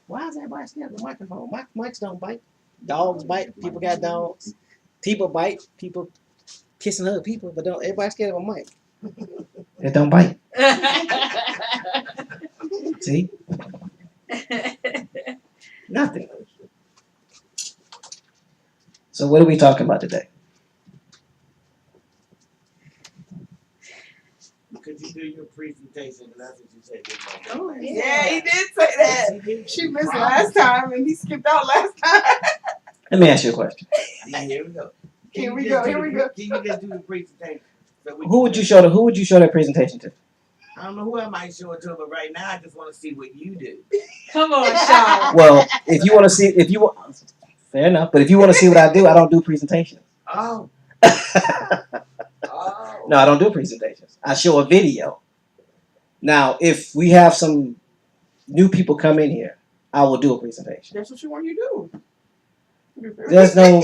Why is everybody scared of the microphone? Mics don't bite. Dogs bite. People got dogs. People bite. People kiss and hug people, but don't everybody scared of a mic. It don't bite. See? Nothing. So what are we talking about today? Could you do your presentation? That's what you said. Oh, yeah, he did say that. She missed last time and he skipped out last time. Let me ask you a question. Here we go. Here we go. Can you just do the presentation? Who would you show that presentation to? I don't know who I might show it to, but right now I just want to see what you do. Come on, Sean. Well, if you want to see, fair enough. But if you want to see what I do, I don't do presentations. Oh. No, I don't do presentations. I show a video. Now, if we have some new people come in here, I will do a presentation. That's what you want you to do. There's no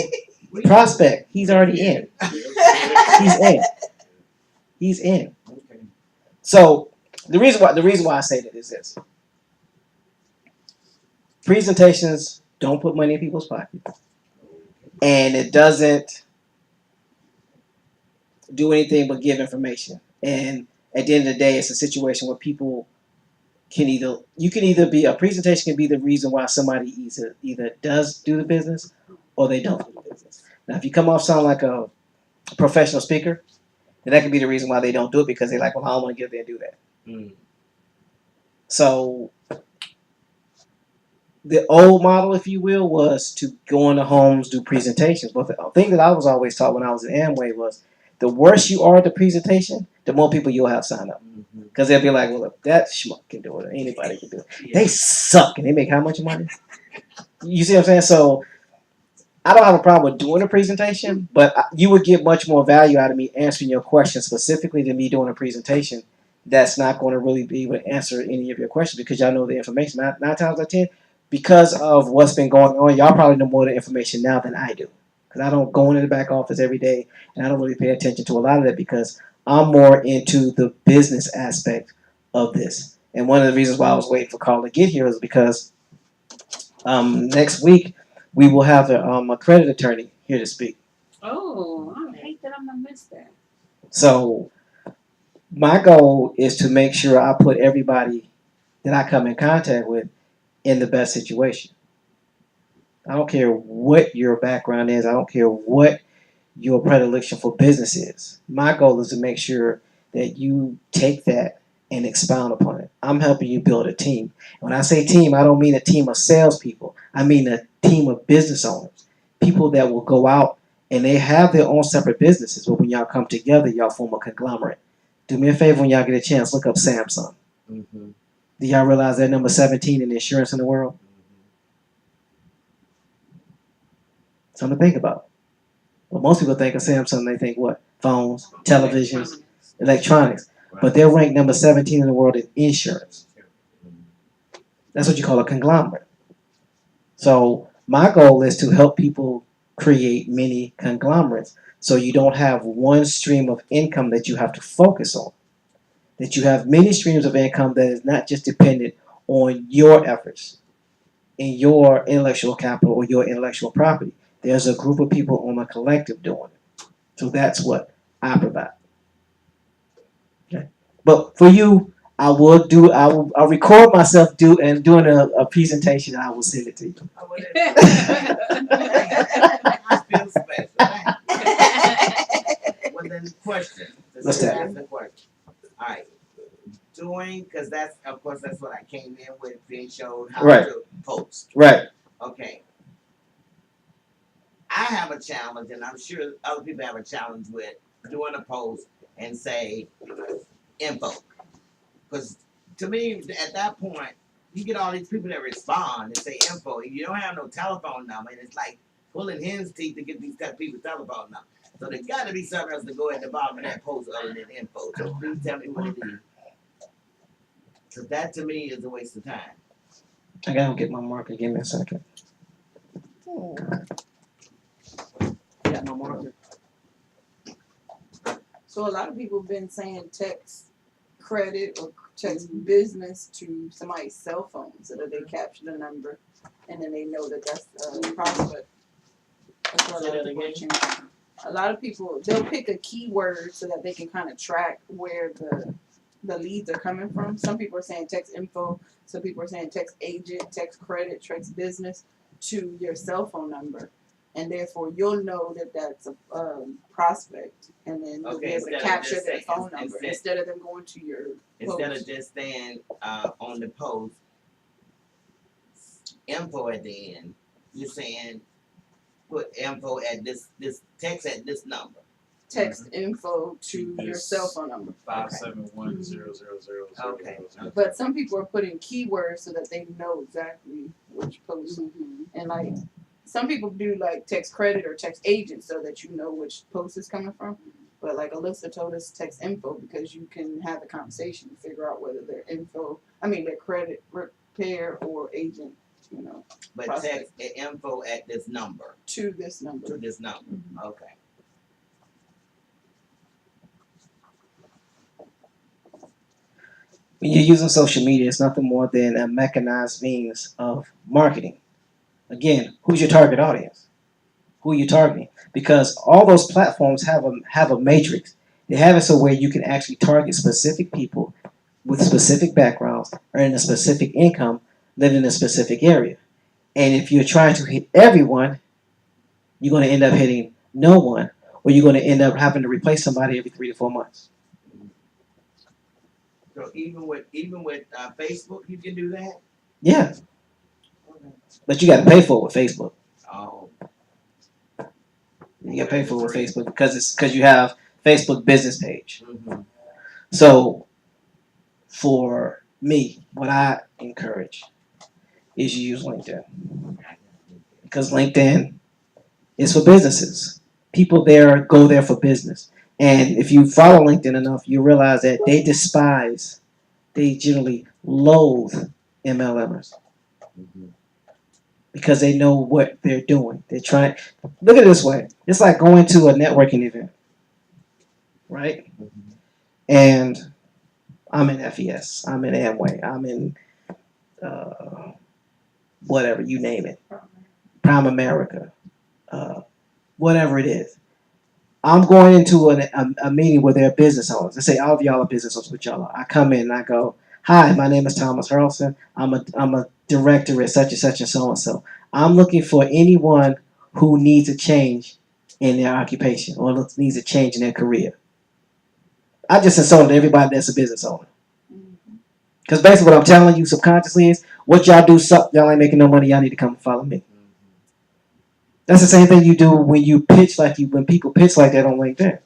prospect. He's already in. He's in. Okay. So the reason why I say that is this: presentations don't put money in people's pockets, and it doesn't do anything but give information. And at the end of the day, it's a situation where people can either be a presentation can be the reason why somebody either does do the business or they don't do the business. Now, if you come off sound like a professional speaker, then that could be the reason why they don't do it, because they're like, well, I don't want to get there and do that. Mm. So the old model, if you will, was to go into homes, do presentations. But the thing that I was always taught when I was in Amway was the worse you are at the presentation, the more people you'll have sign up. Because they'll be like, well, if that schmuck can do it, anybody can do it. Yeah. They suck, and they make how much money? You see what I'm saying? So I don't have a problem with doing a presentation, but you would get much more value out of me answering your question specifically than me doing a presentation that's not going to really be able to answer any of your questions, because y'all know the information. Nine times out of 10, because of what's been going on, y'all probably know more of the information now than I do. Because I don't go into the back office every day, and I don't really pay attention to a lot of that because I'm more into the business aspect of this. And one of the reasons why I was waiting for Carl to get here is because next week we will have a credit attorney here to speak. Oh, I hate that I'm gonna miss that. So my goal is to make sure I put everybody that I come in contact with in the best situation. I don't care what your background is. I don't care what your predilection for business is. My goal is to make sure that you take that and expound upon it. I'm helping you build a team. When I say team, I don't mean a team of salespeople. I mean a team of business owners. People that will go out and they have their own separate businesses, but when y'all come together, y'all form a conglomerate. Do me a favor when y'all get a chance, look up Samsung. Mm-hmm. Do y'all realize they're number 17 in insurance in the world? Something to think about. Well, most people think of Samsung, they think what? Phones, televisions, electronics. Right. But they're ranked number 17 in the world in insurance. That's what you call a conglomerate. So my goal is to help people create many conglomerates, so you don't have one stream of income that you have to focus on. That you have many streams of income that is not just dependent on your efforts and your intellectual capital or your intellectual property. There's a group of people on a collective doing it. So that's what I provide. Okay. But for you, I'll record myself doing a presentation, and I will send it to you. I feel special. Well, then the question. What's that? Ask the question. All right. Because that's what I came in with, being showed how Right. to post. Right. Okay. I have a challenge, and I'm sure other people have a challenge with doing a post and say info. Because to me, at that point, you get all these people that respond and say info, and you don't have no telephone number, and it's like pulling hen's teeth to get these people's telephone number. So there's got to be something else to go at the bottom of that post other than info. So please tell me what it is. So that to me is a waste of time. I gotta get my marker. Give me a second. Got no marker. So a lot of people have been saying text credit or text business to somebody's cell phone so that they capture the number and then they know that that's a prospect. That's what a lot of people are changing. A lot of people, they'll pick a keyword so that they can kind of track where the leads are coming from. Some people are saying text info. Some people are saying text agent, text credit, text business to your cell phone number. And therefore, you'll know that that's a prospect. And then you'll be able to capture their phone number instead of them going to your Instead post. of just saying on the post info at the end, you're saying put info at this text at this number. Text info to your Yes. cell phone number. 571-000-000. Okay. But some people are putting keywords so that they know exactly which post. And like some people do like text credit or text agent so that you know which post is coming from. But like Alyssa told us, text info because you can have a conversation and figure out whether they're their credit repair or agent, But Prospect. text info at this number. to this number. To this number. Mhm. Okay. When you're using social media, it's nothing more than a mechanized means of marketing. Again, who's your target audience? Who are you targeting? Because all those platforms have a matrix. They have it so where you can actually target specific people with specific backgrounds, earning a specific income, living in a specific area. And if you're trying to hit everyone, you're going to end up hitting no one, or you're going to end up having to replace somebody every 3 to 4 months. So even with Facebook, you can do that. Yeah, but you got to pay for it with Facebook. Oh. You got to pay for it with Facebook because you have Facebook business page. Mm-hmm. So for me, what I encourage is you use LinkedIn because LinkedIn is for businesses. People there go there for business. And if you follow LinkedIn enough, you realize that they generally loathe MLMers Mm-hmm. because they know what they're doing. They're trying. Look at it this way. It's like going to a networking event, right? Mm-hmm. And I'm in FES. I'm in Amway. I'm in whatever, you name it. Prime America. Whatever it is. I'm going into a meeting where there are business owners. Let's say all of y'all are business owners, which y'all are. I come in and I go, hi, my name is Thomas Hurlson. I'm a director at such and so and so. I'm looking for anyone who needs a change in their occupation or needs a change in their career. I just insulted everybody that's a business owner. Because basically what I'm telling you subconsciously is, what y'all do suck, y'all ain't making no money, y'all need to come and follow me. That's the same thing you do when when people pitch like that on LinkedIn.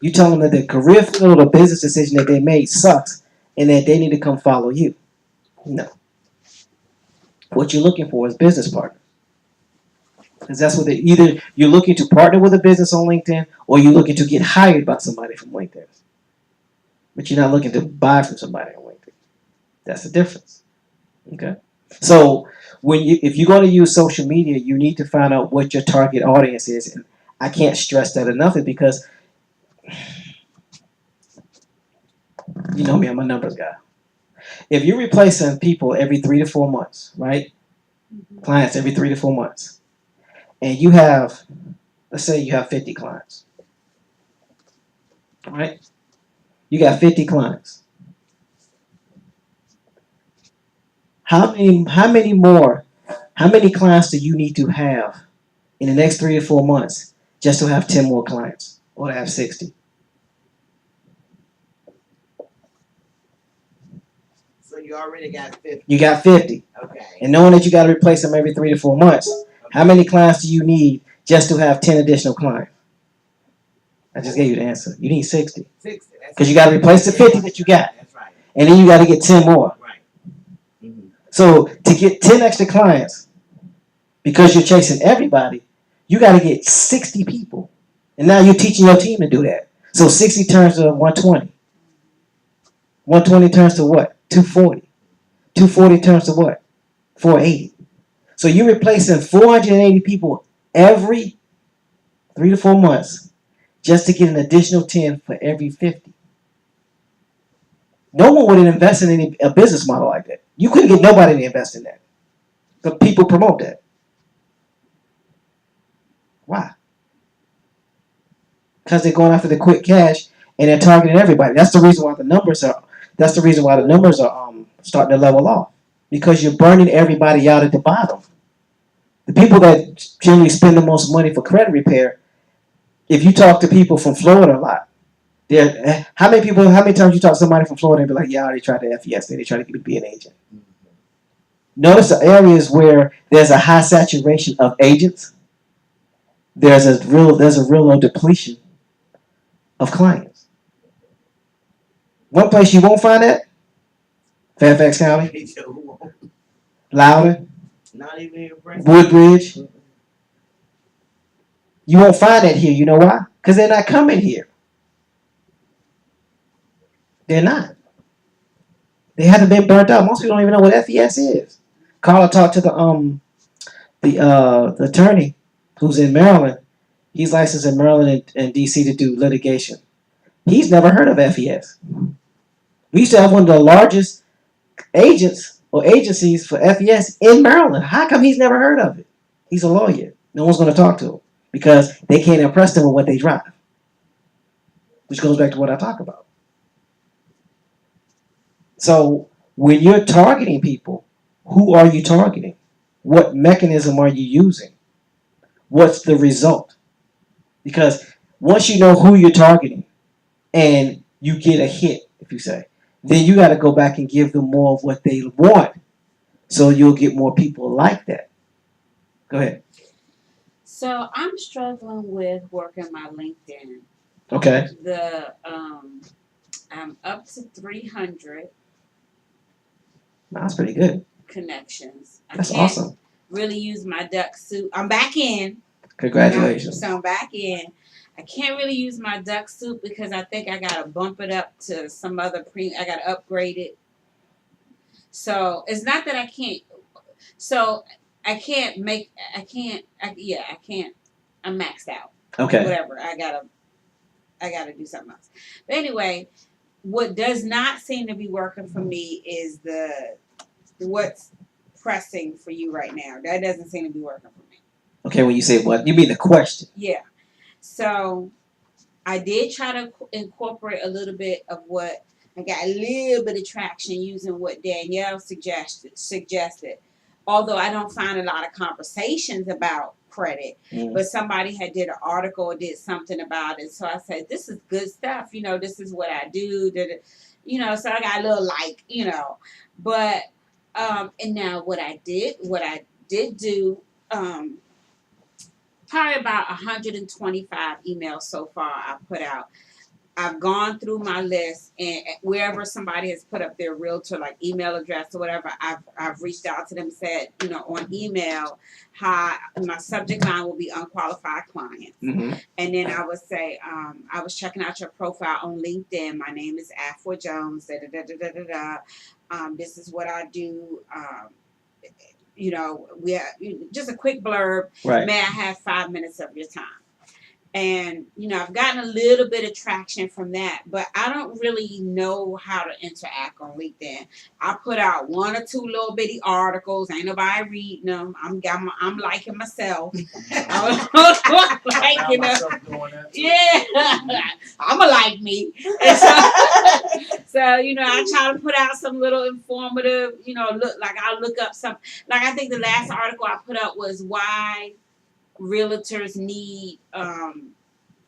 You tell them that their career field or business decision that they made sucks and that they need to come follow you. No. What you're looking for is business partners. Because that's what either you're looking to partner with a business on LinkedIn or you're looking to get hired by somebody from LinkedIn. But you're not looking to buy from somebody on LinkedIn. That's the difference. Okay? So if you're going to use social media, you need to find out what your target audience is. And I can't stress that enough because you know me, I'm a numbers guy. If you're replacing people every 3 to 4 months, right? Clients every 3 to 4 months. And you have, let's say you have 50 clients. Right? You got 50 clients. How many clients do you need to have in the next 3 to 4 months just to have 10 more clients or to have 60? So you already got 50. You got 50. Okay. And knowing that you got to replace them every 3 to 4 months, how many clients do you need just to have 10 additional clients? I just gave you the answer. You need 60. 60. Because you got to replace the 50 that you got. That's right. And then you got to get 10 more. Right. Mm-hmm. So to get 10 extra clients, because you're chasing everybody, you got to get 60 people. And now you're teaching your team to do that. So 60 turns to 120. 120 turns to what? 240. 240 turns to what? 480. So you're replacing 480 people every 3 to 4 months just to get an additional 10 for every 50. No one would invest in a business model like that. You couldn't get nobody to invest in that. But people promote that. Why? Because they're going after the quick cash and they're targeting everybody. That's the reason why the numbers are. That's the reason why the numbers are starting to level off. Because you're burning everybody out at the bottom. The people that generally spend the most money for credit repair, if you talk to people from Florida a lot, how many times you talk to somebody from Florida and be like, yeah, I already tried the FES, they try to get me to be an agent. Notice the areas where there's a high saturation of agents, there's a real low depletion of clients. One place you won't find that, Fairfax County, Loudoun, Not even here, Brent. Woodbridge. You won't find that here. You know why? Because they're not coming here. They're not. They haven't been burnt out. Most people don't even know what FES is. Carla talked to the attorney who's in Maryland. He's licensed in Maryland and DC to do litigation. He's never heard of FES. We used to have one of the largest agents or agencies for FES in Maryland. How come he's never heard of it? He's a lawyer. No one's going to talk to him because they can't impress them with what they drive. Which goes back to what I talk about. So when you're targeting people, who are you targeting? What mechanism are you using? What's the result? Because once you know who you're targeting and you get a hit, if you say, then you got to go back and give them more of what they want so you'll get more people like that. Go ahead. So I'm struggling with working my LinkedIn. Okay. I'm up to 300 That's pretty good. connections. That's I can't awesome. really use my duck soup. I'm back in. Congratulations. So I'm back in. I can't really use my duck soup because I think I gotta bump it up to some other I gotta upgrade it. So it's not that I can't. So I can't. I'm maxed out. Okay. Whatever. I gotta do something else. But anyway, what does not seem to be working for me is what's pressing for you right now. That doesn't seem to be working for me. Okay, when you say what, you mean the question. Yeah. So I did try to incorporate a little bit of what I got a little bit of traction using what Danielle suggested. Although I don't find a lot of conversations about credit, but somebody had did an article or did something about it. So I said, this is good stuff. This is what I do. So I got a little but, and now what I did do, probably about 125 emails so far I put out. I've gone through my list, and wherever somebody has put up their realtor, like email address or whatever, I've reached out to them, said, on email, hi, my subject line will be unqualified clients. Mm-hmm. And then I would say, I was checking out your profile on LinkedIn. My name is Afua Jones. This is what I do. We have just a quick blurb. Right. May I have 5 minutes of your time? And, I've gotten a little bit of traction from that, but I don't really know how to interact on LinkedIn. I put out 1 or 2 little bitty articles. Ain't nobody reading them. I'm liking myself. Yeah. I'ma like me. And so, I try to put out some little informative, I'll look up some, I think the last article I put up was why realtors need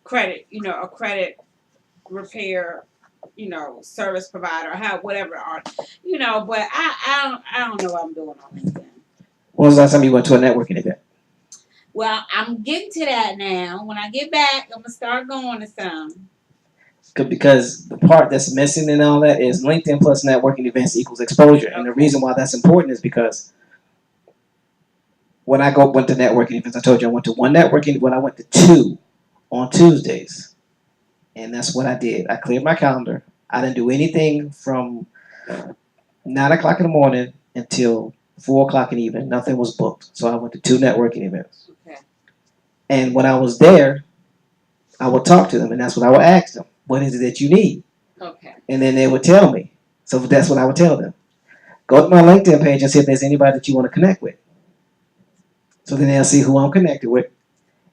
credit, a credit repair, service provider, whatever but I don't know what I'm doing on LinkedIn. When was the last time you went to a networking event? Well, I'm getting to that now. When I get back, I'm gonna start going to some. Because the part that's missing in all that is LinkedIn plus networking events equals exposure. And the reason why that's important is because when I went to networking events, I told you I went to one networking, when I went to 2 on Tuesdays. And that's what I did. I cleared my calendar. I didn't do anything from 9 o'clock in the morning until 4 o'clock in the evening. Nothing was booked. So I went to 2 networking events. Okay. And when I was there, I would talk to them, and that's what I would ask them. What is it that you need? Okay. And then they would tell me. So that's what I would tell them. Go to my LinkedIn page and see if there's anybody that you want to connect with. So then they'll see who I'm connected with,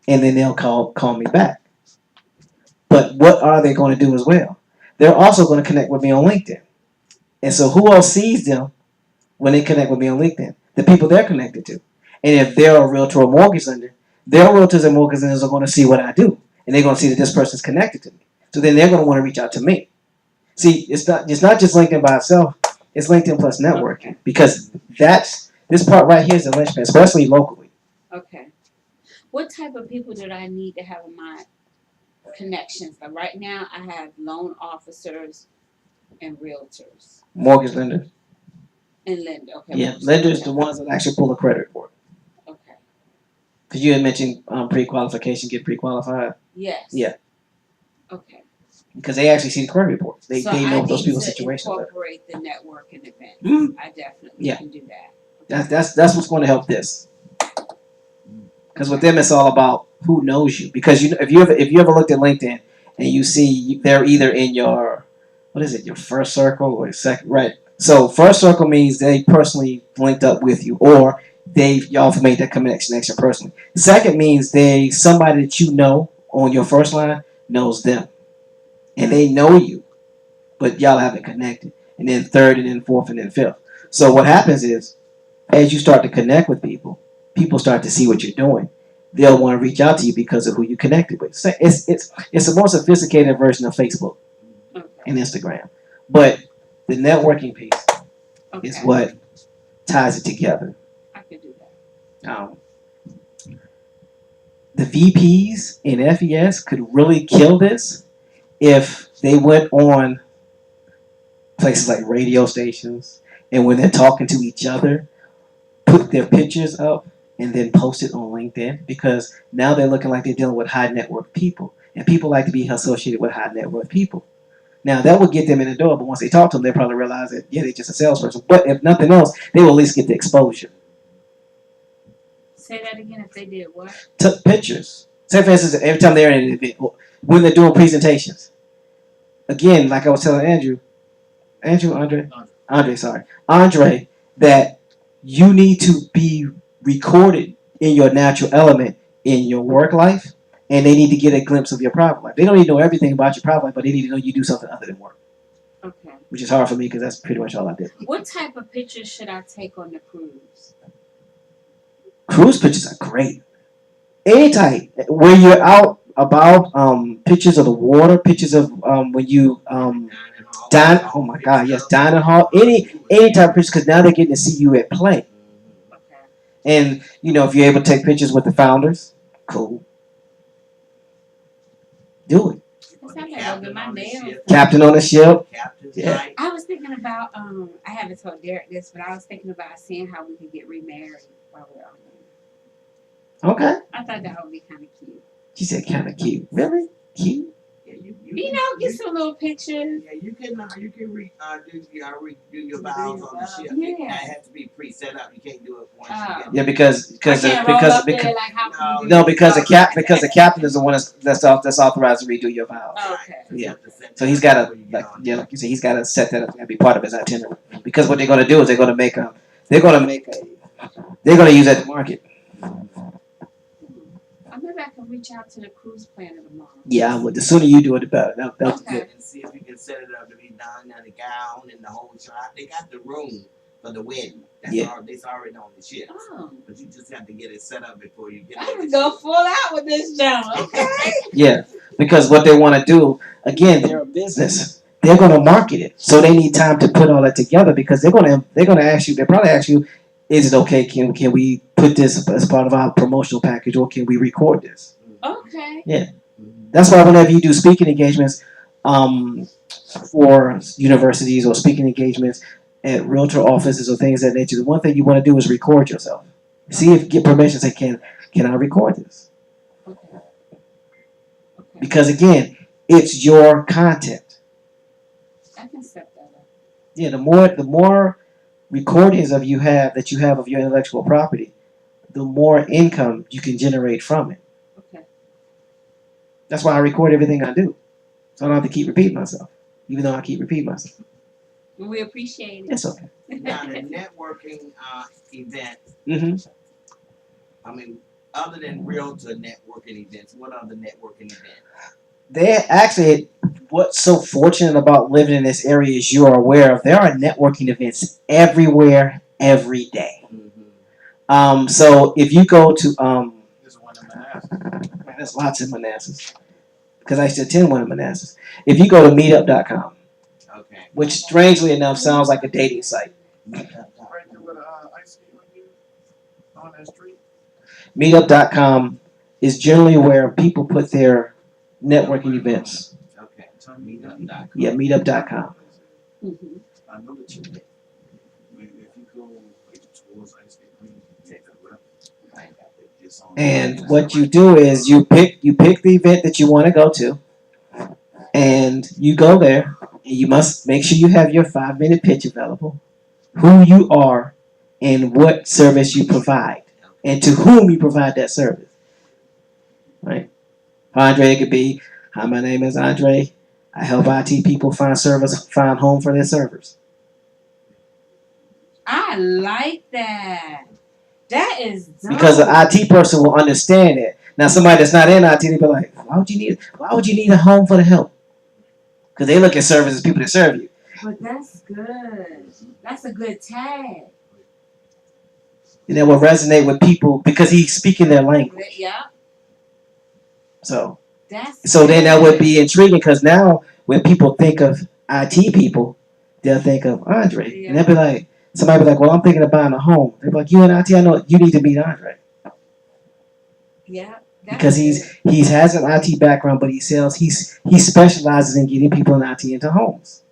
and then they'll call me back. But what are they going to do as well? They're also going to connect with me on LinkedIn. And so who else sees them when they connect with me on LinkedIn? The people they're connected to. And if they're a realtor or mortgage lender, their realtors and mortgage lenders are going to see what I do. And they're going to see that this person's connected to me. So then they're going to want to reach out to me. See, it's not just LinkedIn by itself. It's LinkedIn plus networking. Because this part right here is the linchpin, especially locally. Okay. What type of people did I need to have in my connections? Like right now, I have loan officers and realtors Mortgage lenders. and lender. Okay. Yeah, mortgage lenders, okay. the ones that actually pull a credit report. Okay. Because you had mentioned pre-qualification, get pre-qualified. Yes. Yeah. Okay. Because they actually see the credit reports. They So know I those need people's to situations. incorporate the networking events. Mhm. I definitely Yeah. can do that. That's what's going to help this. Because with them, it's all about who knows you. Because if you ever looked at LinkedIn and you see they're either in your your first circle or your second, right? So first circle means they personally linked up with you, or y'all have made that connection personally. Second means somebody that you know on your first line knows them, and they know you, but y'all haven't connected. And then third, and then fourth, and then fifth. So what happens is, as you start to connect with people, people start to see what you're doing. They'll want to reach out to you because of who you connected with. So it's a more sophisticated version of Facebook Okay. and Instagram, but the networking piece Okay. is what ties it together. I could do that. The VPs in FES could really kill this if they went on places like radio stations, and when they're talking to each other, put their pictures up and then post it on LinkedIn, because now they're looking like they're dealing with high net worth people, and people like to be associated with high net worth people. Now that will get them in the door, but once they talk to them, they probably realize that they're just a salesperson. But if nothing else, they will at least get the exposure. Say that again. If they did what? Took pictures. Say for instance, every time they're in an event, when they're doing presentations. Again, like I was telling Andre, that you need to be recorded in your natural element in your work life, and they need to get a glimpse of your private life. They don't need to know everything about your private life, but they need to know you do something other than work. Okay. Which is hard for me because that's pretty much all I did. What type of pictures should I take on the cruise? Cruise pictures are great. Any type. Where you're out about, pictures of the water, pictures of when you dine. Oh my God, yes, dining hall. Any type of pictures, because now they're getting to see you at play. Okay. And if you're able to take pictures with the founders, cool. Do it. Captain on the ship. Yeah. I was thinking about I haven't told Derek this, but I was thinking about seeing how we could get remarried while we're on there. Okay. I thought that would be kind of cute. She said kind of cute. Really? Cute? Yeah, Get some little pictures. Yeah, you can do your vows on the ship. Yeah. That has to be pre-set up. You can't do it once you get Yeah, because no, because the captain is the one that's authorized to redo your vows. Okay. Yeah. So he's got to like you said, he's got to set that up and be part of his itinerary. Because what they're going to do is they're going to use that to market. Maybe I can reach out to the cruise planner tomorrow. Yeah, well, the sooner you do it, the better. That's Okay. good. And see if you can set it up to be done in the gown and the whole shot. They got the room for the wedding. It's already on the ship. Oh. But you just have to get it set up before you get I there. can go full out with this junk. Okay. Yeah, because what they want to do, again, they're a business. They're going to market it, so they need time to put all that together. Because they're going to ask you. They probably ask you, "Is it okay? Can we put this as part of our promotional package, or can we record this?" Okay. Yeah, that's why whenever you do speaking engagements, for universities or speaking engagements at realtor offices or things of that nature, the one thing you want to do is record yourself. See if you get permission. Say, can I record this? Okay. Because again, it's your content. I can set that up. Yeah, the more recordings of you have of your intellectual property, the more income you can generate from it. Okay. That's why I record everything I do, so I don't have to keep repeating myself, even though I keep repeating myself. We appreciate it. It's okay. Now the networking event. hmm I mean, other than realtor networking events, what other networking events? They actually, what's so fortunate about living in this area is you are aware of there are networking events everywhere, every day. So if you go to There's one in Manassas. man, there's lots in Manassas because I used to attend one in Manassas. If you go to meetup.com, Okay. which strangely enough sounds like a dating site, Right there with ice skate right here on that street. meetup.com is generally where people put their networking events. Okay. Meetup.com. Yeah, meetup.com. Mhm. I know the chick. If you go like towards ice skate, take that left. It's on. And what you do is you pick the event that you want to go to, and you go there. And you must make sure you have your 5-minute pitch available, who you are, and what service you provide, and to whom you provide that service. Right? Andre, it could be, hi, my name is Andre. I help IT people find home for their servers. I like that. That is dope. Because the IT person will understand it. Now, somebody that's not in IT, they be like, why would you need a home for the help? Because they look at service as people that serve you. But that's good. That's a good tag. And that will resonate with people because he's speaking their language. Yeah. So That's then that would good. be intriguing because now when people think of IT people, they'll think of Andre. Yeah. And they'll be like, somebody be like, well, I'm thinking of buying a home. They're like, you in IT, I know you need to meet Andre. Yeah. Because he has an IT background, but he specializes in getting people in IT into homes.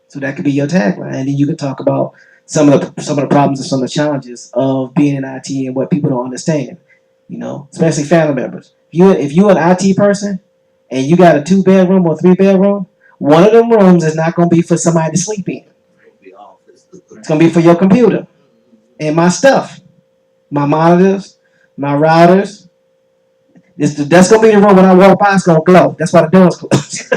So that could be your tagline, and then you could talk about some of the problems and some of the challenges of being in IT and what people don't understand. You know, especially family members. If you're an IT person and you got a 2-bedroom or 3-bedroom, one of them rooms is not going to be for somebody to sleep in. It's going to be for your computer and my stuff, my monitors, my routers. That's going to be the room when I walk by, it's going to glow. That's why the door's closed.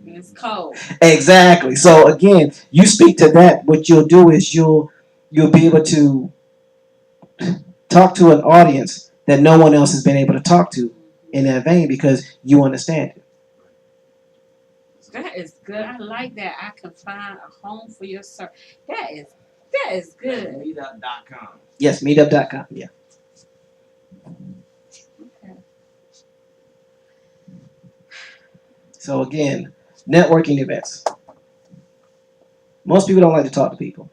It's cold. Exactly. So again, you speak to that. What you'll do is you'll be able to talk to an audience that no one else has been able to talk to in that vein because you understand it. That is good. I like that. I can find a home for your sir. That is good. Meetup.com. Yes, meetup.com. Yeah. Okay. So again, networking events. Most people don't like to talk to people.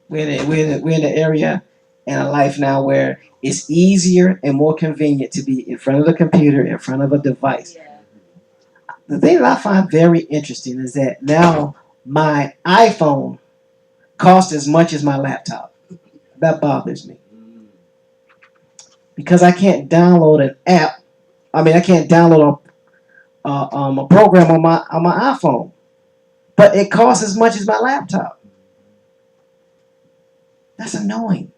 We're in the area and a life now where it's easier and more convenient to be in front of the computer, in front of a device. Yeah. The thing that I find very interesting is that now my iPhone costs as much as my laptop. That bothers me. Because I can't download an app. I mean, I can't download a program on my iPhone. But it costs as much as my laptop. That's annoying.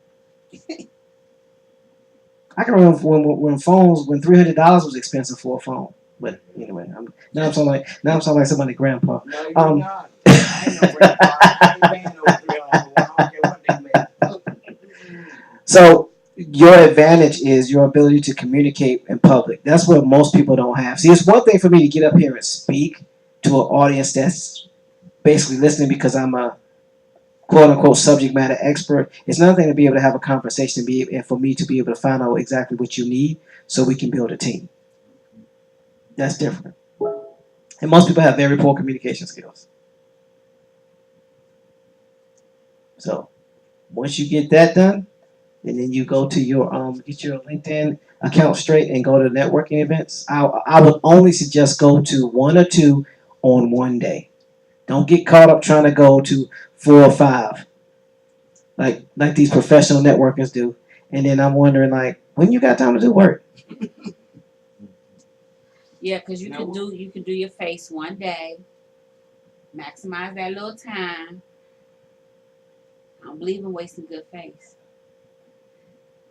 I can remember when $300 was expensive for a phone. But anyway, now I'm sounding like somebody's grandpa. No, you're not. I ain't no grandpa. I ain't paying no $300. I don't care what they make. So your advantage is your ability to communicate in public. That's what most people don't have. See, it's one thing for me to get up here and speak to an audience that's basically listening because I'm a quote-unquote subject matter expert. It's another thing to be able to have a conversation and for me to be able to find out exactly what you need so we can build a team. That's different. And most people have very poor communication skills. So once you get that done, and then you go to your get your LinkedIn account straight and go to networking events, I would only suggest go to 1 or 2 on one day. Don't get caught up trying to go to 4 or 5 like these professional networkers do. And then I'm wondering, like, when you got time to do work? Yeah, because you can do your face one day, maximize that little time. I don't believe in wasting good face.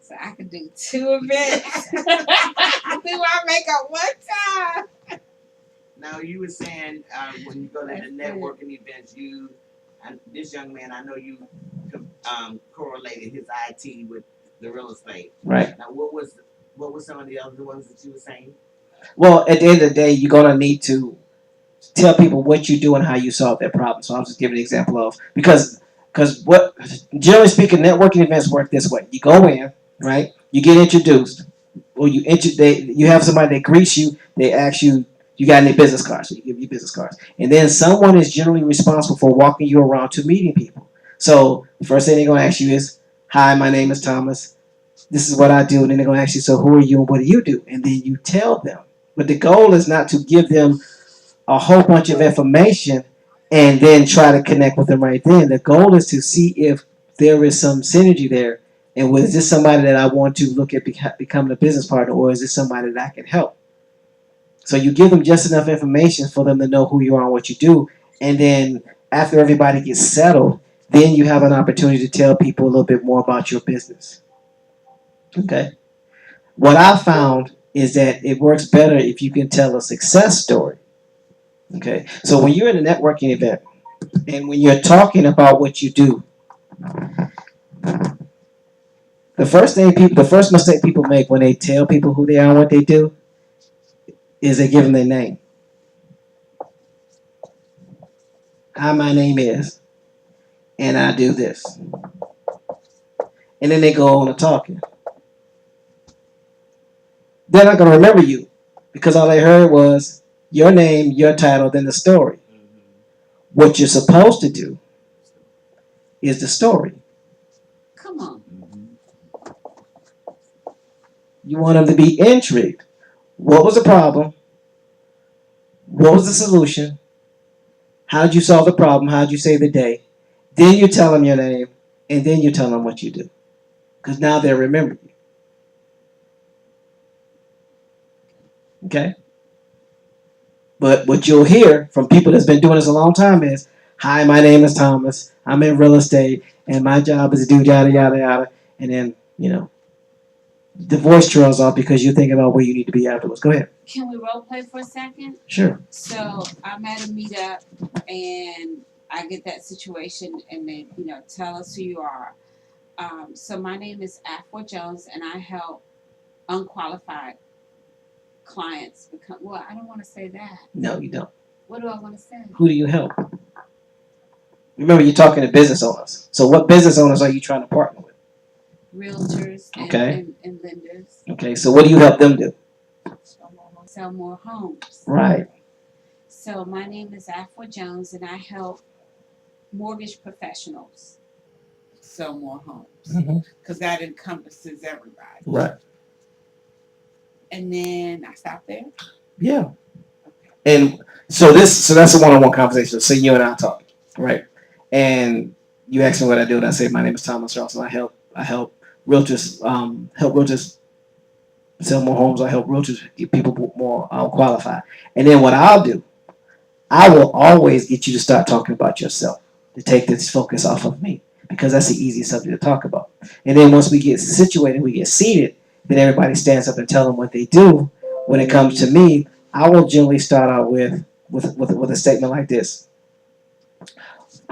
So I could do 2 events. do my makeup one time. Now you were saying when you go to the That's good. networking events, and this young man, I know you correlated his IT with the real estate. Right. Now what was some of the other ones that you were saying? Well, at the end of the day, you're gonna need to tell people what you do and how you solve their problem. So I'll just give an example of because what generally speaking, networking events work this way. You go in, right? You get introduced, or you have somebody that greets you. They ask you, you got any business cards? So you give you business cards, and then someone is generally responsible for walking you around to meeting people. So the first thing they're gonna ask you is, "Hi, my name is Thomas. This is what I do." And then they're gonna ask you, "So who are you and what do you do?" And then you tell them. But the goal is not to give them a whole bunch of information and then try to connect with them right then. The goal is to see if there is some synergy there. And is this somebody that I want to look at becoming a business partner, or is this somebody that I can help? So you give them just enough information for them to know who you are and what you do. And then after everybody gets settled, then you have an opportunity to tell people a little bit more about your business. Okay. What I found is that it works better if you can tell a success story. Okay, so when you're in a networking event and when you're talking about what you do, the first mistake people make when they tell people who they are and what they do is they give them their name. Hi, my name is, and I do this. And then they go on to talking. They're not going to remember you because all they heard was your name, your title, then the story. What you're supposed to do is the story. Come on. You want them to be intrigued. What was the problem? What was the solution? How did you solve the problem? How did you save the day? Then you tell them your name, and then you tell them what you do. Because now they'll remember you. Okay? But what you'll hear from people that's been doing this a long time is, "Hi, my name is Thomas. I'm in real estate, and my job is to do yada, yada, yada." And then, the voice trails off because you're thinking about where you need to be afterwards. Go ahead. Can we role play for a second? Sure. So I'm at a meetup and I get that situation and they, tell us who you are. So my name is Afua Jones and I help unqualified clients become, well, I don't want to say that. No, you don't. What do I want to say? Who do you help? Remember, you're talking to business owners. So what business owners are you trying to partner with? Realtors and, Okay. and lenders. Okay, so what do you help them do? Sell more homes. Right. So my name is Afua Jones and I help mortgage professionals sell more homes because that encompasses everybody. Right. And then I stop there. Yeah. And so that's a one-on-one conversation. So you and I talk, right? And you ask me what I do, and I say my name is Thomas Ross, and I help realtors sell more homes. I help realtors get people more qualified. And then what I'll do, I will always get you to start talking about yourself to take this focus off of me because that's the easiest subject to talk about. And then once we get situated, we get seated, then everybody stands up and tell them what they do. When it comes to me, I will generally start out with a statement like this.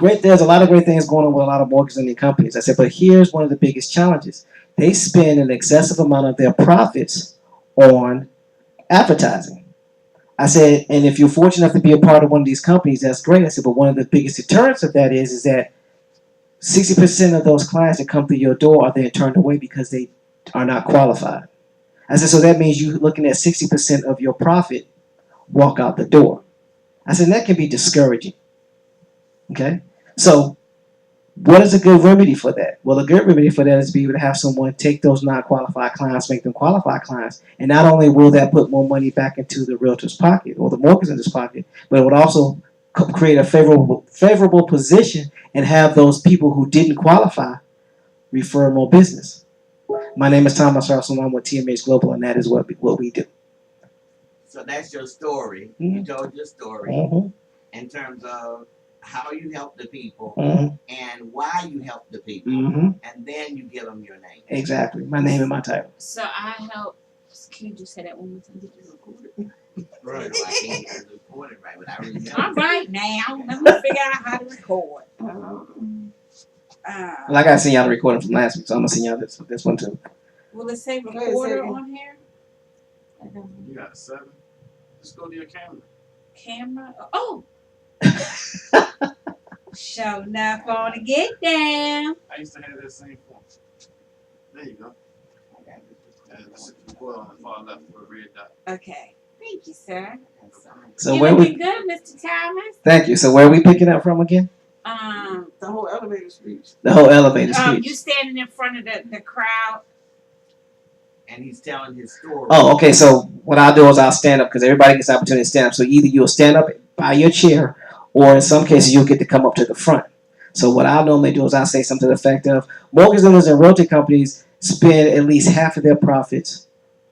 There's a lot of great things going on with a lot of mortgage lending companies. I said, but here's one of the biggest challenges. They spend an excessive amount of their profits on advertising. I said, and if you're fortunate enough to be a part of one of these companies, that's great. I said, but one of the biggest deterrents of that is that 60% of those clients that come through your door are then turned away because they are not qualified. I said, so that means you're looking at 60% of your profit walk out the door. I said, that can be discouraging. Okay? So, what is a good remedy for that? Well, a good remedy for that is to be able to have someone take those non-qualified clients, make them qualified clients, and not only will that put more money back into the realtor's pocket or the mortgage lender's pocket, but it would also create a favorable position and have those people who didn't qualify refer more business. My name is Thomas Russell, and I'm with TMH Global, and that is what we do. So that's your story. Mm-hmm. You told your story Mm-hmm. in terms of how you help the people Mm-hmm. and why you help the people, Mm-hmm. and then you give them your name. Exactly. My name and my title. So I help Can you just say that one more time? Right. I can't get it recorded right, but I remember. All right, now let me figure out how to record. Well, I gotta send y'all the recording from last week, so I'm gonna send y'all this one too. Will it say ahead, recorder say it. on here? You got a 7? Just go to your camera. Camera? Oh! Show enough on to get down. I used to have that same form. There you go. And just hit the record on the far left with a red dot. Okay. Thank you, sir. So you where looking we? good, Mr. Thomas. Thank you. So where are we picking up from again? The whole elevator speech. The whole elevator speech. You standing in front of the crowd. And he's telling his story. Oh, okay. So what I'll do is I'll stand up because everybody gets the opportunity to stand up. So either you'll stand up by your chair, or in some cases you'll get to come up to the front. So what I'll normally do is I'll say something to the effect of, mortgage lenders and realty companies spend at least half of their profits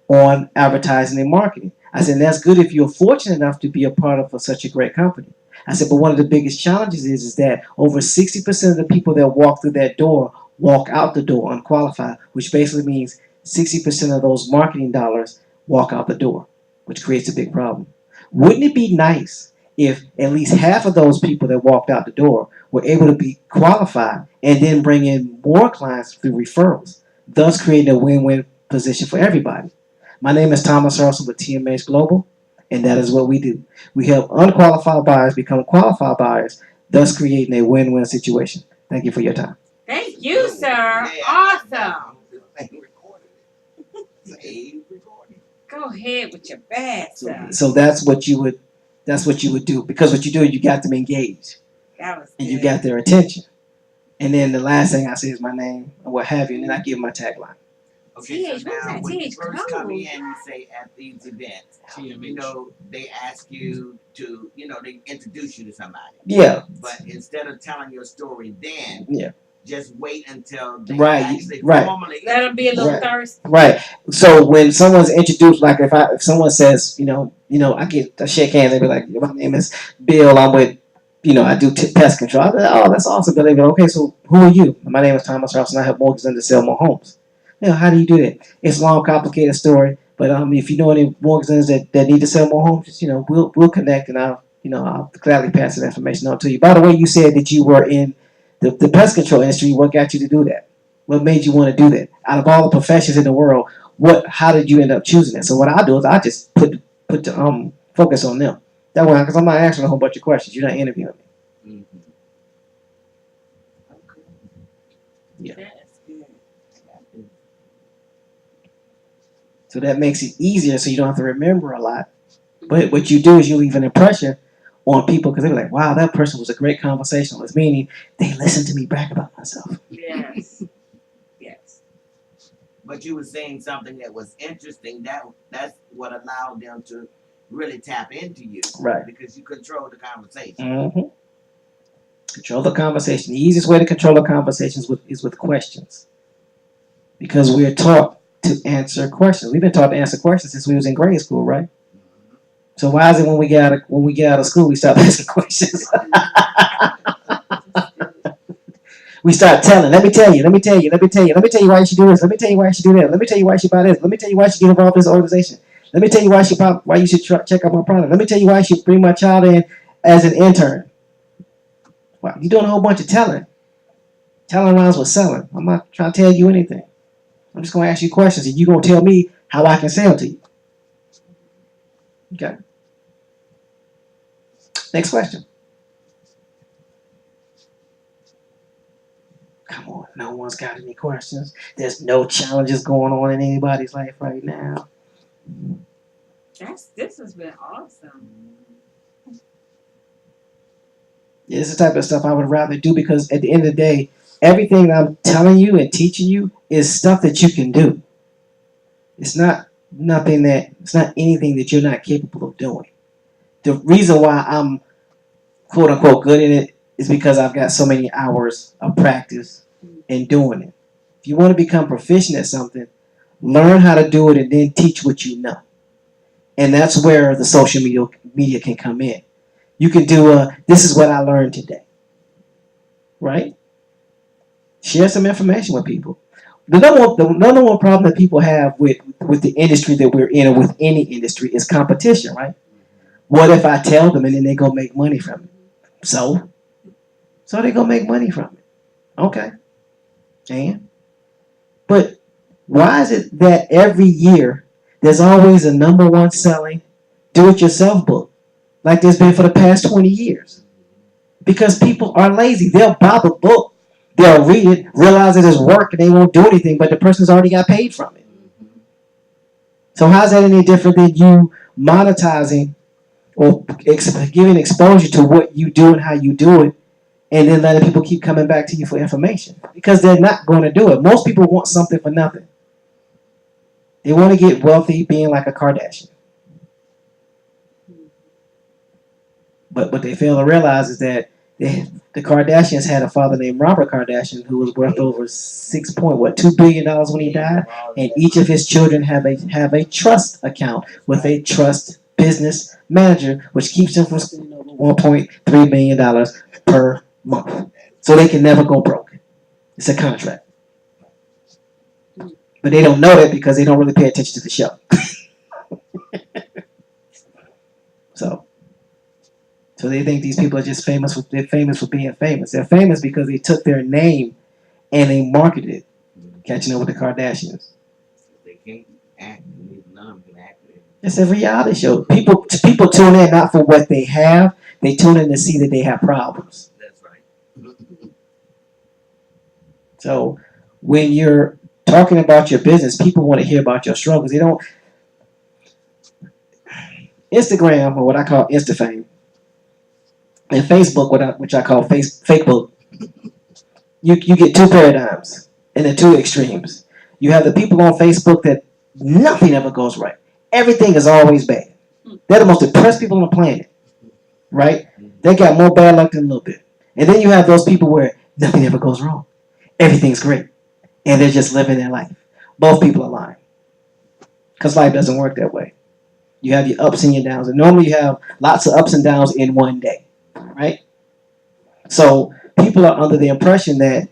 on advertising and marketing. I said, that's good if you're fortunate enough to be a part of such a great company. I said, but one of the biggest challenges is that over 60% of the people that walk through that door walk out the door unqualified, which basically means 60% of those marketing dollars walk out the door, which creates a big problem. Wouldn't it be nice if at least half of those people that walked out the door were able to be qualified and then bring in more clients through referrals, thus creating a win-win position for everybody? My name is Thomas Russell with TMH Global, and that is what we do. We help unqualified buyers become qualified buyers, thus creating a win-win situation. Thank you for your time. Thank you, sir. Yeah, I got that. Awesome. This thing recorded it. Save recording. Go ahead with your bad stuff. So that's what you would do, because what you do is you got them engaged That was and good. you got their attention. And then the last thing I say is my name or what have you, and then I give my tagline. Okay, TH, so what was now that? when you TH first come code. in, you say at these events, you TMH. know, they ask you to, they introduce you to somebody. Yeah, But instead of telling your story then, Yeah. just wait until they Right, actually right. formally Let them be a little Right. thirsty. right. So when someone's introduced, like if someone says, I shake hands, they be like, my name is Bill, I'm with, I do pest control. I say, oh, that's awesome. But they go, okay, so who are you? My name is Thomas Ross, and I help mortgage lenders sell more homes. How do you do that? It's a long, complicated story, but if you know any mortgage lenders that need to sell more homes, just, we'll connect, and I'll gladly pass that information on to you. By the way, you said that you were in the pest control industry. What got you to do that? What made you want to do that? Out of all the professions in the world, how did you end up choosing it? So what I do is I just put the focus on them. That way, because I'm not answering a whole bunch of questions. You're not interviewing me. Mhm. Yeah. That's good. So that makes it easier, so you don't have to remember a lot. But what you do is you leave an impression on people, because they're like, wow, that person was a great conversationalist, meaning they listened to me brag about myself. Yes. Yes. But you were saying something that was interesting. That's what allowed them to really tap into you. Right. Because you control the conversation. Mm-hmm. Control the conversation. The easiest way to control a conversation is with questions. Because we're taught to answer questions. We've been taught to answer questions since we was in grade school, right? So why is it when we get out of school we stop asking questions? We start telling. Let me tell you why you should do this. Let me tell you why you should do that. Let me tell you why you should buy this. Let me tell you why you should get involved in this organization. Let me tell you why you should check out my product. Let me tell you why you should bring my child in as an intern. Wow, you're doing a whole bunch of telling. Telling rhymes with selling. I'm not trying to tell you anything. I'm just going to ask you questions, and you're going to tell me how I can sell to you. Okay. Next question. Come on, no one's got any questions. There's no challenges going on in anybody's life right now. This has been awesome. Yeah, this is the type of stuff I would rather do, because at the end of the day, everything that I'm telling you and teaching you is stuff that you can do. It's not anything that you're not capable of doing. The reason why I'm quote unquote good in it is because I've got so many hours of practice in doing it. If you want to become proficient at something, learn how to do it and then teach what you know. And that's where the social media can come in. You can do this is what I learned today. Right? Share some information with people. The number one problem that people have with the industry that we're in, or with any industry, is competition, right? What if I tell them and then they go make money from it? So they go make money from it. Okay. And but why is it that every year there's always a number one selling do-it-yourself book, like there's been for the past 20 years? Because people are lazy. They'll buy the book, they'll read it, realize it is work, and they won't do anything, but the person's already got paid from it. So how's that any different than you monetizing or giving exposure to what you do and how you do it, and then letting people keep coming back to you for information? Because they're not going to do it. Most people want something for nothing. They want to get wealthy being like a Kardashian. But what they fail to realize is that the Kardashians had a father named Robert Kardashian who was worth over $2 billion when he died, and each of his children have a trust account with a trust business manager, which keeps them from spending over $1.3 million per month, so they can never go broke. It's a contract, but they don't know that because they don't really pay attention to the show. So they think these people are just famous. They're famous for being famous. They're famous because they took their name and they marketed it. Catching up with the Kardashians. They can't act. None of them can act. It's a reality show. People tune in not for what they have. They tune in to see that they have problems. That's right. So when you're talking about your business, people want to hear about your struggles. They don't. Instagram, or what I call InstaFame, and Facebook, which I call Fakebook, you get two paradigms and the two extremes. You have the people on Facebook that nothing ever goes right. Everything is always bad. They're the most depressed people on the planet, right? They got more bad luck than a little bit. And then you have those people where nothing ever goes wrong. Everything's great. And they're just living their life. Both people are lying. Because life doesn't work that way. You have your ups and your downs. And normally you have lots of ups and downs in one day. Right? So people are under the impression that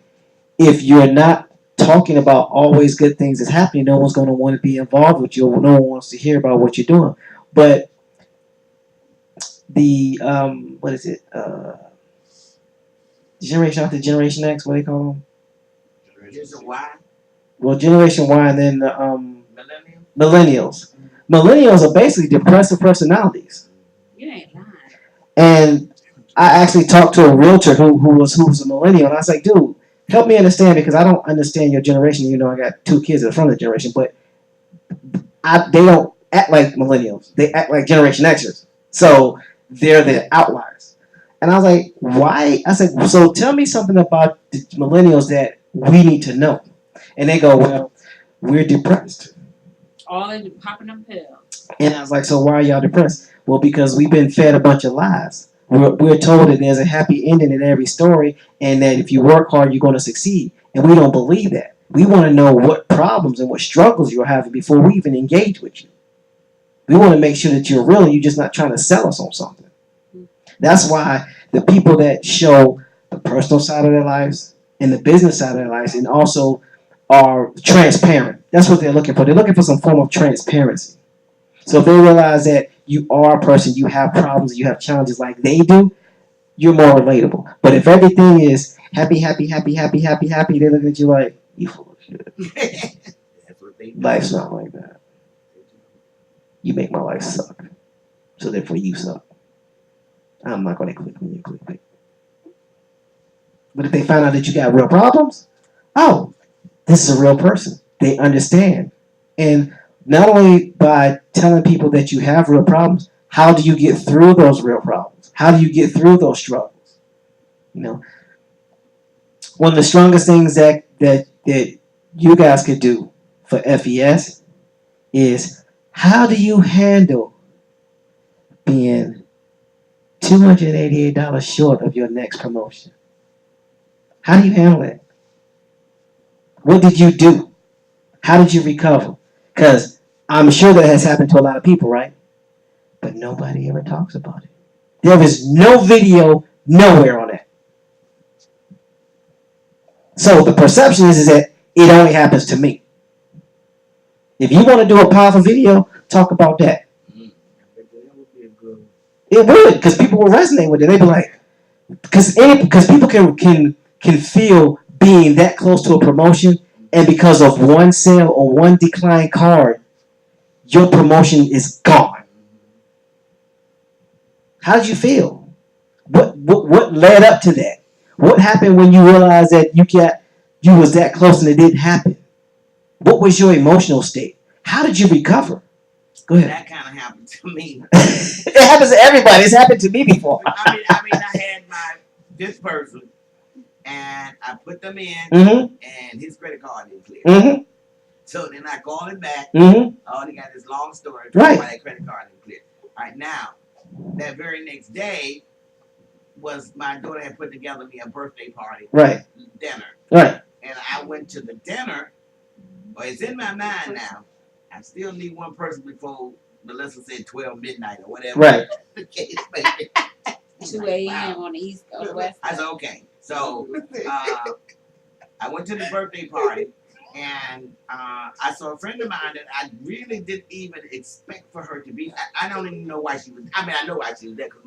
if you're not talking about always good things that's happening, no one's going to want to be involved with you, or no one wants to hear about what you're doing. But the what is it? Generation after Generation X, what do they call them? Generation Y. Well, Generation Y, and then the Millennium. Millennials are basically depressive personalities. You ain't lying. And I actually talked to a realtor who was a millennial, and I was like, dude, help me understand, because I don't understand your generation. You know, I got two kids that are from the generation, but they don't act like millennials. They act like Generation Xers. So they're the outliers. And I was like, why? I said, so tell me something about the millennials that we need to know. And they go, well, we're depressed. All in popping them pills. And I was like, so why are y'all depressed? Well, because we've been fed a bunch of lies. We're told that there's a happy ending in every story, and that if you work hard, you're going to succeed. And we don't believe that. We want to know what problems and what struggles you're having before we even engage with you. We want to make sure that you're real and you're just not trying to sell us on something. That's why the people that show the personal side of their lives and the business side of their lives, and also are transparent. That's what they're looking for. They're looking for some form of transparency. So if they realize that you are a person, you have problems, you have challenges like they do, you're more relatable. But if everything is happy, happy, happy, happy, happy, happy, they look at you like, you full of shit. That's what they do. Life's not like that. You make my life suck. So therefore you suck. I'm not going to click when you click. But if they find out that you got real problems, oh, this is a real person. They understand. And not only by telling people that you have real problems, how do you get through those real problems? How do you get through those struggles? You know, one of the strongest things that you guys could do for FES is, how do you handle being $288 short of your next promotion? How do you handle it? What did you do? How did you recover? Because I'm sure that has happened to a lot of people, right? But nobody ever talks about it. There is no video nowhere on that. So the perception is that It only happens to me. If you want to do a powerful video, talk about that. That would be a good. It would, because people will resonate with it. They'd be like, because people can feel being that close to a promotion, and because of one sale or one declined card, your promotion is gone. How did you feel? What led up to that? What happened when you realized that you was that close and it didn't happen? What was your emotional state? How did you recover? Go ahead. That kind of happened to me. It happens to everybody. It's happened to me before. I had this person, and I put them in, Mm-hmm. and his credit card didn't clear. Mm-hmm. So then I called him back. Mm-hmm. Oh, he got this long story Right. why that credit card didn't clear. All right, now that very next day was my daughter had put together me a birthday party Right. dinner, Right. and I went to the dinner. But it's in my mind now. I still need one person before Melissa said 12 midnight or whatever. Right. The case may be. 2 a.m. on the East Coast, West I said, okay. So I went to the birthday party, and I saw a friend of mine that I really didn't even expect for her to be. I don't even know why she was. I mean, I know why she was there because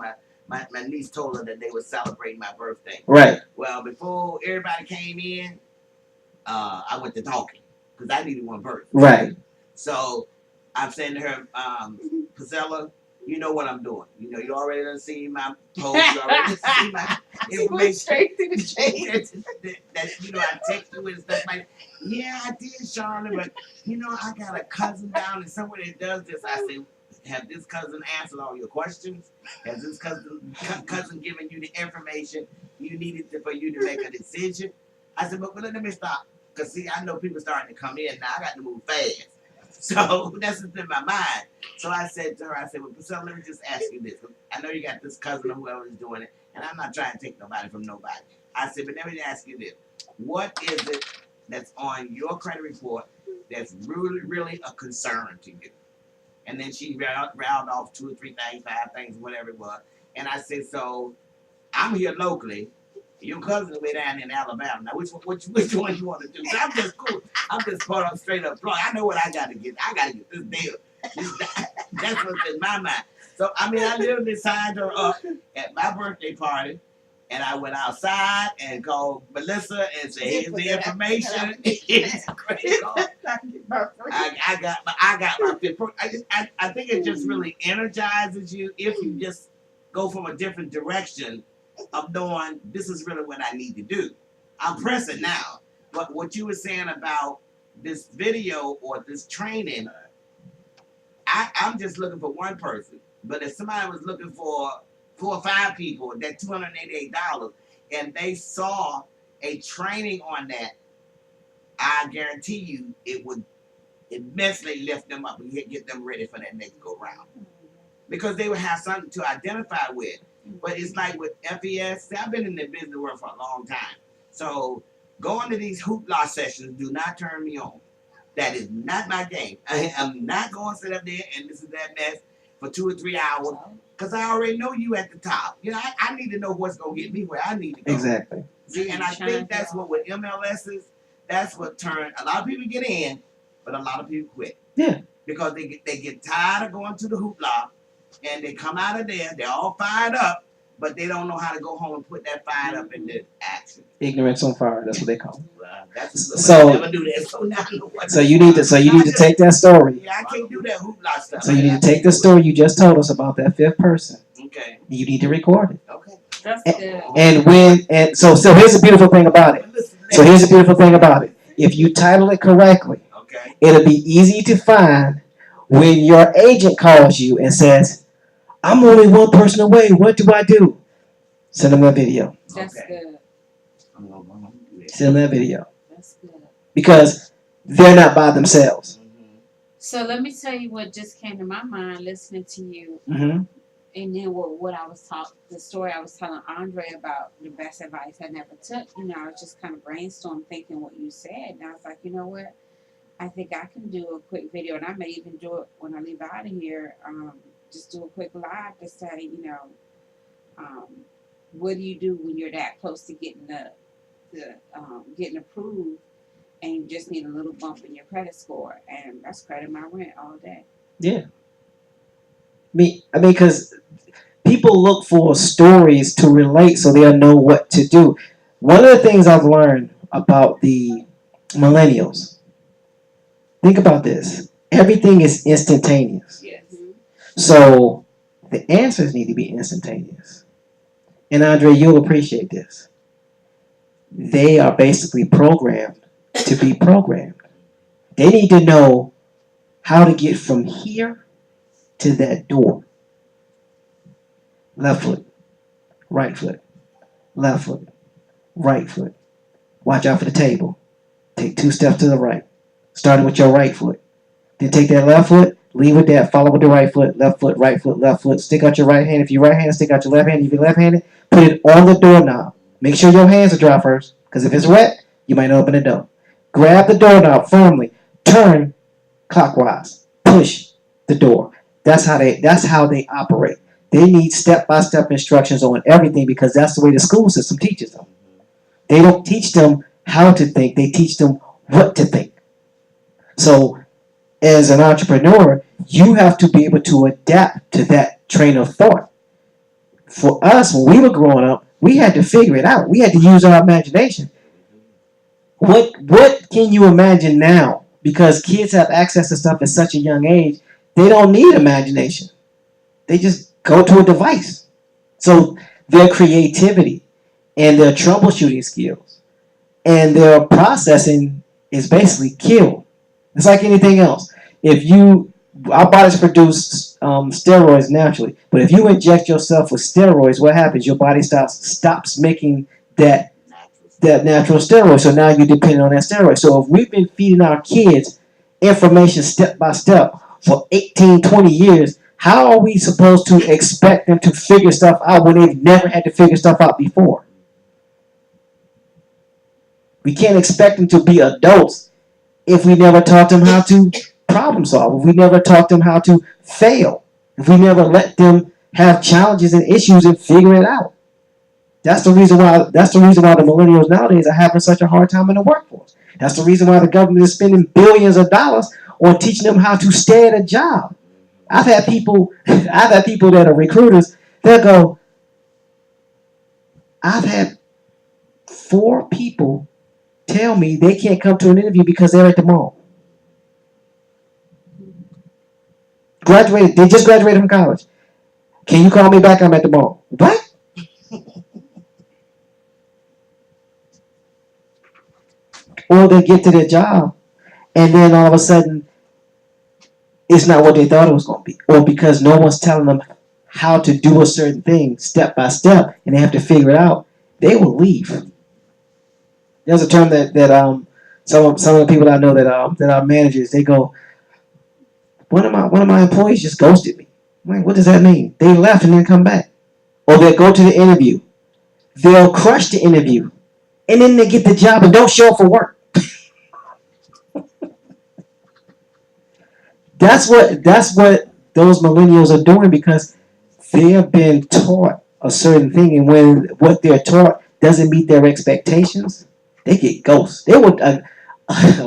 my niece told her that they were celebrating my birthday. Right. Well, before everybody came in, I went to talking because I needed one person. Right. So I'm saying to her, Priscilla, you know what I'm doing. You know, you already done seen my post. You already done seen my She went information. straight to the chase. that you know, I text you and stuff like, yeah, I did, Charlotte, but you know, I got a cousin down there somewhere that does this. I said, have this cousin answered all your questions? Has this cousin given you the information you needed for you to make a decision? I said, but let me stop. Because, see, I know people starting to come in now. I got to move fast. So that's what's in my mind. So I said to her, well, Priscilla, let me just ask you this. I know you got this cousin or whoever is doing it, and I'm not trying to take nobody from nobody. I said, but let me ask you this. What is it that's on your credit report that's really, really a concern to you? And then she rattled off 2 or 3 things, 5 things, whatever it was. And I said, so I'm here locally. Your cousin way down in Alabama. Now, which one you want to do? So I'm just cool. I'm just put on straight up plug. I know what I got to get. I got to get this deal. That's what's in my mind. So, I mean, I literally signed her up at my birthday party, and I went outside and called Melissa and said, here's the information. Here's the credit card. I got my fifth. I think it just really energizes you if you just go from a different direction of knowing this is really what I need to do. I'm pressing now. But what you were saying about this video or this training, I'm just looking for one person. But if somebody was looking for 4 or 5 people, that $288, and they saw a training on that, I guarantee you it would immensely lift them up and get them ready for that next go round. Because they would have something to identify with. But it's like with FES, I've been in the business world for a long time. So going to these hoopla sessions do not turn me on. That is not my game. I am not going to sit up there and this is that mess for 2 or 3 hours because I already know you at the top. You know, I need to know what's going to get me where I need to go. Exactly. See, and I think that's what with MLSs, that's what turned a lot of people get in, but a lot of people quit. Yeah. Because they get tired of going to the hoopla. And they come out of there, they're all fired up, but they don't know how to go home and put that fire up into action. Ignorance on fire. That's what they call it. Well, that's So- I never do that. So now I know what So you need to take that story. Yeah, I can't do that hoopla stuff. So you need to take the story you just told us about that 5th person. Okay. You need to record it. Okay. That's good. And so here's the beautiful thing about it. So here's the beautiful thing about it. If you title it correctly, Okay. it'll be easy to find when your agent calls you and says, I'm only one person away. What do I do? Send them a video. That's Okay. good. I'm gonna do that. Send them a video. That's good. Because they're not by themselves. Mhm. So let me tell you what just came to my mind listening to you, Mm-hmm. and then what I was the story I was telling Andre about the best advice I never took. You know, I was just kind of brainstorming, thinking what you said, and I was like, you know what? I think I can do a quick video, and I may even do it when I leave out of here. Just do a quick live to say, you know, what do you do when you're that close to getting getting approved? and you just need a little bump in your credit score, and that's credit my rent all day. Because people look for stories to relate so they'll know what to do. One of the things I've learned about the millennials, think about this. Everything is instantaneous. Yes. So the answers need to be instantaneous. And Andre, you'll appreciate this. They are basically programmed to be programmed. They need to know how to get from here to that door. Left foot, right foot, left foot, right foot. Watch out for the table. Take 2 steps to the right, starting with your right foot. Then take that left foot, lead with that, follow with the right foot, left foot, right foot, left foot. Stick out your right hand. If you're right-handed, stick out your left hand. If you're left-handed, put it on the doorknob. Make sure your hands are dry first, because if it's wet, you might not open the door. Grab the doorknob firmly. Turn clockwise. Push the door. That's how they operate. They need step-by-step instructions on everything because that's the way the school system teaches them. They don't teach them how to think. They teach them what to think. So as an entrepreneur, you have to be able to adapt to that train of thought. For us, when we were growing up, we had to figure it out. We had to use our imagination. What can you imagine now? Because kids have access to stuff at such a young age, they don't need imagination. They just go to a device. So their creativity and their troubleshooting skills and their processing is basically killed. It's like anything else. Our bodies produce steroids naturally, but if you inject yourself with steroids, what happens? Your body stops making that natural steroid. So now you're dependent on that steroid. So if we've been feeding our kids information step by step for 18, 20 years, how are we supposed to expect them to figure stuff out when they've never had to figure stuff out before? We can't expect them to be adults if we never taught them how to problem solve, if we never taught them how to fail, if we never let them have challenges and issues and figure it out. That's the reason why the millennials nowadays are having such a hard time in the workforce. That's the reason why the government is spending billions of dollars on teaching them how to stay at a job. I've had people that are recruiters, they'll go, I've had 4 people tell me they can't come to an interview because they're at the mall. They just graduated from college. Can you call me back? I'm at the mall. What? Or they get to their job and then all of a sudden it's not what they thought it was going to be. Or because no one's telling them how to do a certain thing step by step and they have to figure it out, they will leave. There's a term that some of the people I know that are managers, they go, one of my employees just ghosted me. I'm like, what does that mean? They left and then come back. Or they'll go to the interview. They'll crush the interview. And then they get the job and don't show up for work. That's what those millennials are doing because they have been taught a certain thing, and when what they're taught doesn't meet their expectations, they get ghosts. They would a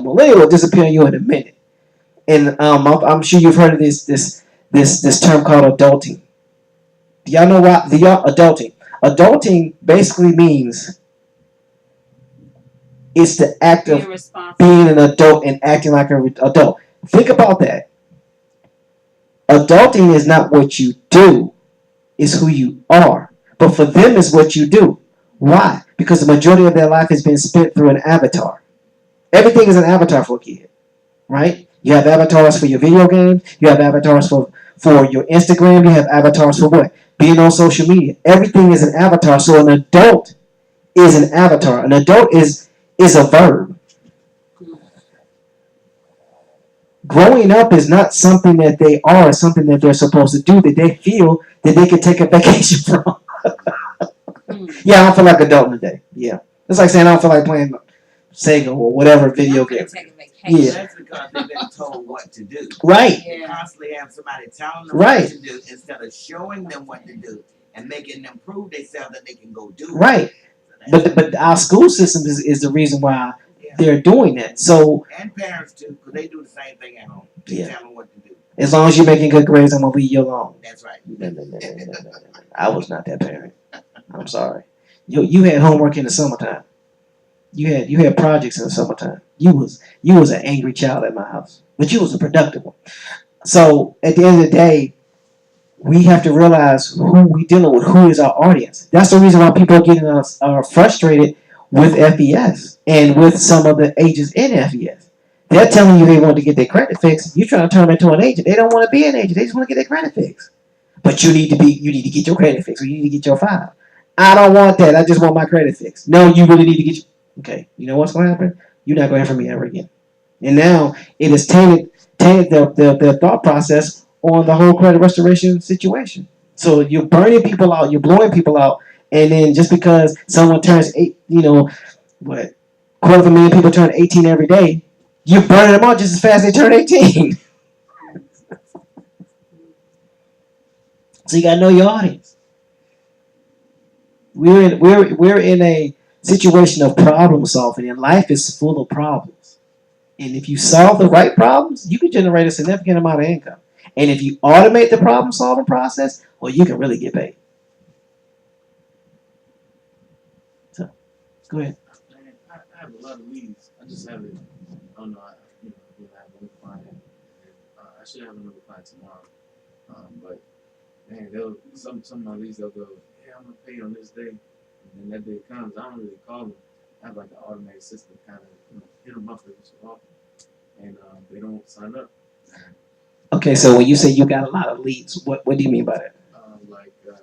millennial will disappear on you in a minute. And I'm sure you've heard of this term called adulting. Do y'all know what adulting? Adulting basically means it's the act of being an adult and acting like an adult. Think about that. Adulting is not what you do, it's who you are. But for them, it's what you do. Why? Because the majority of their life has been spent through an avatar. Everything is an avatar for a kid, right? You have avatars for your video games. You have avatars for your Instagram. You have avatars for what? Being on social media. Everything is an avatar. So an adult is an avatar. An adult is a verb. Growing up is not something that they are, it's something that they're supposed to do, that they feel that they can take a vacation from. Yeah, I don't feel like adulting today. Yeah. It's like saying I don't feel like playing Sega or whatever video game. Yeah. That's because they've been told what to do. Right. They constantly have somebody telling them right. what to do instead of showing them what to do and making them prove themselves that they can go do it. Right. But our school system is the reason why they're doing that. So And parents too, because they do the same thing at home. They Yeah. tell them what to do. as long as you're making good grades, I'm gonna leave you alone. That's right. No. I was not that parent. I'm sorry. You had homework in the summertime. You had projects in the summertime. You was an angry child at my house, but you was a productive one. So at the end of the day, we have to realize who we dealing with, who is our audience. That's the reason why people are getting us are frustrated with FES and with some of the agents in FES. They're telling you they want to get their credit fixed. You're trying to turn them into an agent. They don't want to be an agent. They just want to get their credit fixed. But you need to get your credit fixed, or you need to get your file. I don't want that. I just want my credit fixed. No, you really need to get. Okay, you know what's going to happen? You're not going to hear from me ever again. And now it has tainted their thought process on the whole credit restoration situation. So you're burning people out, you're blowing people out, and then just because someone turns quarter of a million people turn 18 every day, you're burning them out just as fast as they turn 18. So you gotta know your audience. We're in a situation of problem solving, and life is full of problems. And if you solve the right problems, you can generate a significant amount of income. And if you automate the problem solving process, well, you can really get paid. So, go ahead. Man, I have a lot of leads. I just haven't. I don't know. I have one client. And, I should have another client tomorrow. But man, some of my leads they'll go, yeah, I'm gonna pay on this day, and then that day comes. I don't really call them. I have like an automated system, kind of hit them up every so often, and they don't sign up. Okay, so when you say you got a lot of leads, what do you mean by that?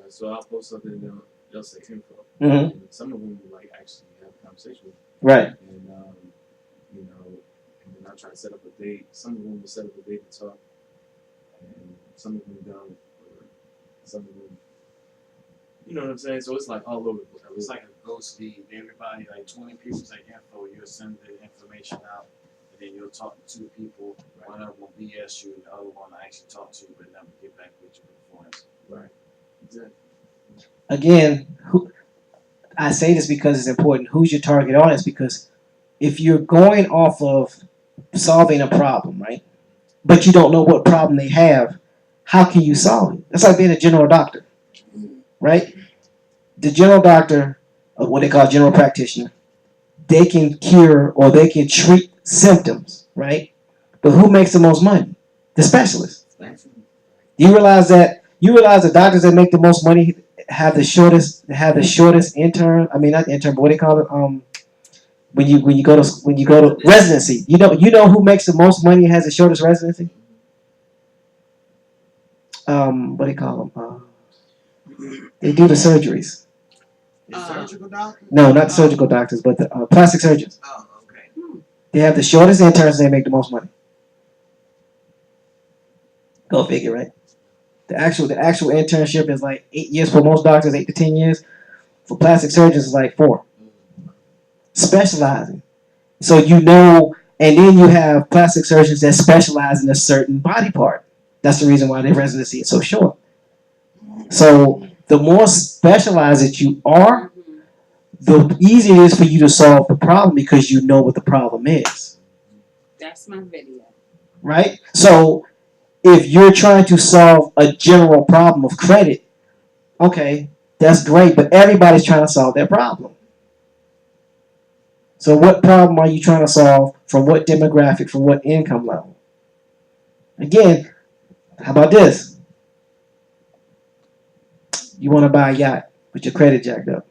So I'll post something and they'll say info. Mm-hmm. And some of them will like actually have a conversation with me. Right. And and then I try to set up a date. Some of them will set up a date to talk, and some of them don't, or some of them, you know what I'm saying? So it's like all over the place. It's like a ghost lead. Everybody, like 20 people say info, you'll send the information out, and then you'll talk to 2 people. One of them will BS you, and the other one will actually talk to you, but never get back with you before. Right. Exactly. Again, I say this because it's important. Who's your target audience? Because if you're going off of solving a problem, right, but you don't know what problem they have, how can you solve it? That's like being a general doctor, right? The general doctor, or what they call general practitioner, they can cure or they can treat symptoms, right? But who makes the most money? The specialist. You realize the doctors that make the most money have the shortest intern. I mean, not intern, but what do they call it? When you go to residency, you know who makes the most money and has the shortest residency? What do they call them? They do the surgeries. The surgical doctor? No, not the surgical doctors, but the plastic surgeons. Oh, okay. They have the shortest interns and they make the most money. Go figure, right? The actual internship is like 8 years for most doctors, 8 to 10 years. For plastic surgeons, it's like 4. Specializing. So and then you have plastic surgeons that specialize in a certain body part. That's the reason why their residency is so short. So the more specialized that you are, the easier it is for you to solve the problem because you know what the problem is. That's my video. Right? So if you're trying to solve a general problem of credit, okay, that's great, but everybody's trying to solve their problem. So what problem are you trying to solve? From what demographic? From what income level? Again, how about this? You want to buy a yacht with your credit jacked up.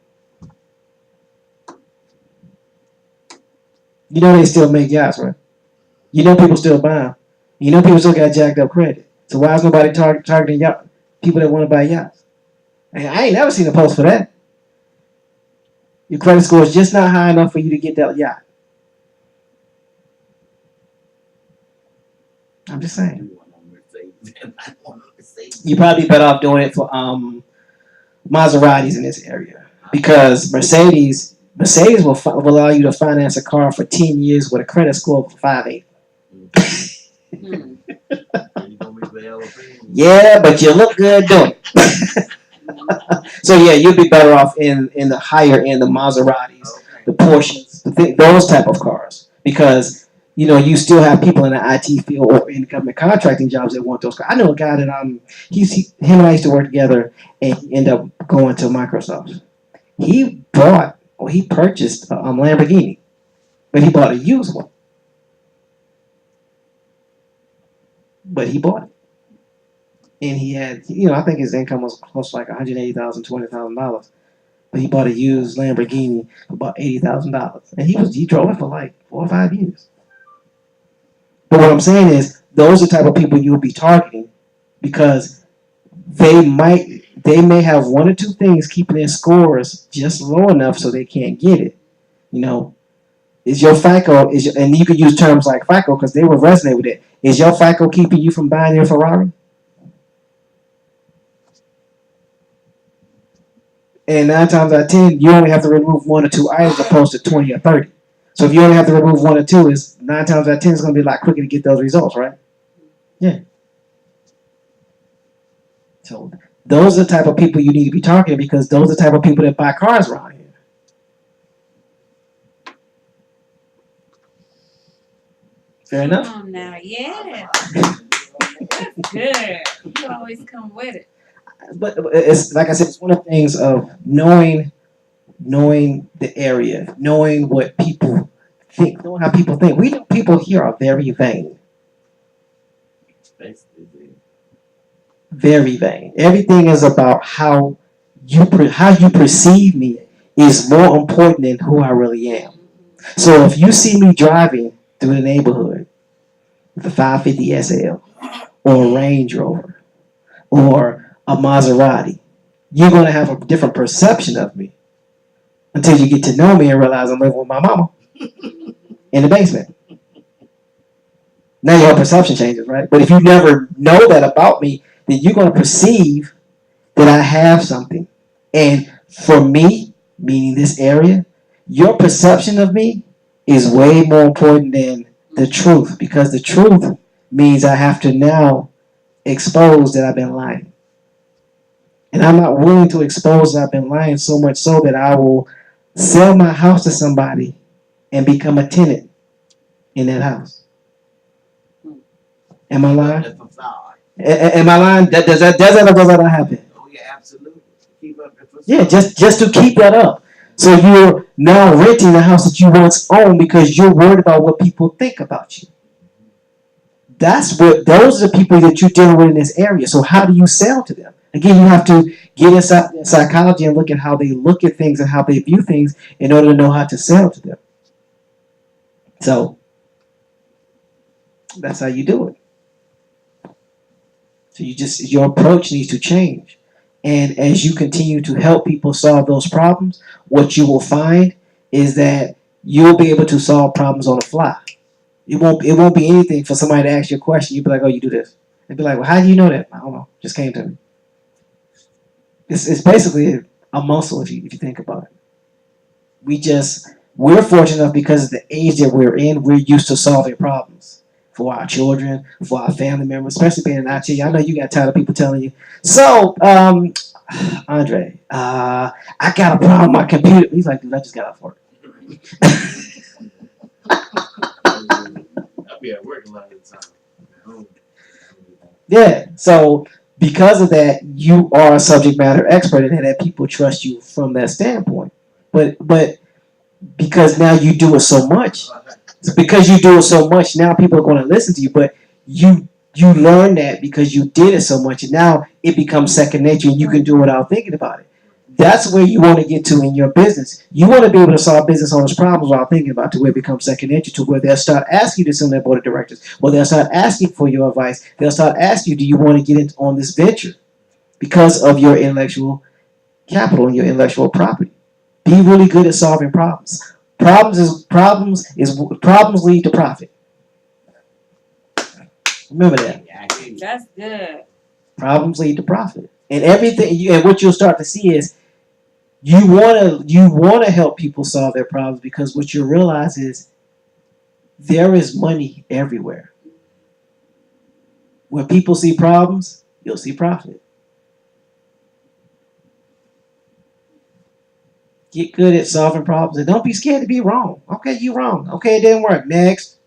You know they still make yachts, right? You know people still buy them. You know people still got jacked up credit. So why is nobody targeting yacht people that want to buy yachts? And I ain't never seen a post for that. Your credit score is just not high enough for you to get that yacht. I'm just saying. You probably better off doing it for Maseratis in this area because Mercedes will allow you to finance a car for 10 years with a credit score of 580. Yeah, but you look good doing it. So yeah, you'll be better off in the higher end, the Maseratis, the Porsches, those type of cars. because you still have people in the IT field or in government contracting jobs that want those. I know a guy that him and I used to work together, and he ended up going to Microsoft. He purchased a Lamborghini, but he bought a used one. But he bought it, and he had I think his income was close to like $180,000, $200,000. But he bought a used Lamborghini for about $80,000, and he drove it for like 4 or 5 years. But what I'm saying is, those are the type of people you'll be targeting, because they may have one or two things keeping their scores just low enough so they can't get it. Is your FICO and you could use terms like FICO because they will resonate with it. Is your FICO keeping you from buying your Ferrari? And 9 times out of 10, you only have to remove 1 or 2 items opposed to 20 or 30. So if you only have to remove 1 or 2, is 9 times out of 10 it's going to be a lot quicker to get those results, right? Yeah. So those are the type of people you need to be targeting, because those are the type of people that buy cars around here. Fair enough. Come on now, yeah. That's good. You always come with it. But it's like I said, it's one of the things of knowing the area, knowing what people think, knowing how people think. We know people here are very vain. Very vain. Everything is about how you perceive me is more important than who I really am. So if you see me driving through the neighborhood with a 550 SL or a Range Rover or a Maserati, you're going to have a different perception of me until you get to know me and realize I'm living with my mama in the basement. Now your perception changes, right? But if you never know that about me, then you're going to perceive that I have something. And for me, meaning this area, your perception of me is way more important than the truth, because the truth means I have to now expose that I've been lying. And I'm not willing to expose that I've been lying, so much so that I will sell my house to somebody and become a tenant in that house. Am I lying? Am I lying? Does that or does that not happen? Oh yeah, absolutely. Keep up the facade. Yeah, just to keep that up. So you're now renting a house that you once owned because you're worried about what people think about you. Those are the people that you're dealing with in this area. So how do you sell to them? Again, you have to get inside psychology and look at how they look at things and how they view things in order to know how to sell to them. So that's how you do it. So your approach needs to change. And as you continue to help people solve those problems, what you will find is that you'll be able to solve problems on the fly. It won't be anything for somebody to ask you a question. You'll be like, oh, you do this. They'll be like, well, how do you know that? I don't know. Just came to me. It's basically a muscle if you think about it. We're fortunate enough because of the age that we're in, we're used to solving problems for our children, for our family members, especially being in IT. I know you got tired of people telling you, so, Andre, I got a problem with my computer. He's like, dude, I just got off work. I'll be at work a lot of the time. Yeah, so because of that, you are a subject matter expert, and that people trust you from that standpoint. But because now you do it so much, now people are going to listen to you. But you learn that because you did it so much, and now it becomes second nature, and you can do it without thinking about it. That's where you want to get to in your business. You want to be able to solve business owners' problems without thinking about it, to where it becomes second nature, to where they'll start asking you to sit on their board of directors. Well, they'll start asking for your advice. They'll start asking you, do you want to get on this venture? Because of your intellectual capital and your intellectual property. Be really good at solving problems. Problems lead to profit. Remember that. Yeah, I hear you. That's good. Problems lead to profit. And and what you'll start to see is you wanna help people solve their problems, because what you realize is there is money everywhere. When people see problems, you'll see profit. Get good at solving problems and don't be scared to be wrong. Okay, you wrong. Okay, it didn't work. Next.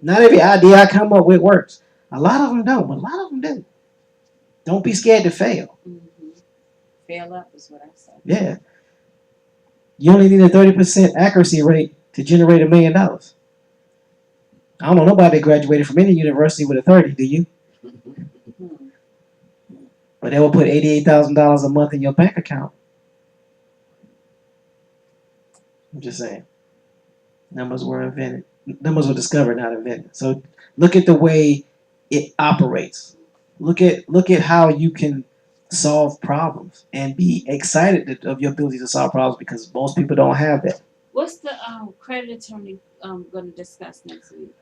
Not every idea I come up with works. A lot of them don't, but a lot of them do. Don't be scared to fail. Fail up is what I say. Yeah. You only need a 30% accuracy rate to generate $1 million. I don't know nobody that graduated from any university with a 30, do you? Hmm. But they will put $88,000 a month in your bank account. I'm just saying. Numbers were invented. Numbers were discovered, not invented. So look at the way it operates. Look at how you can solve problems and be excited of your ability to solve problems because most people don't have that. What's the credit attorney going to discuss next week?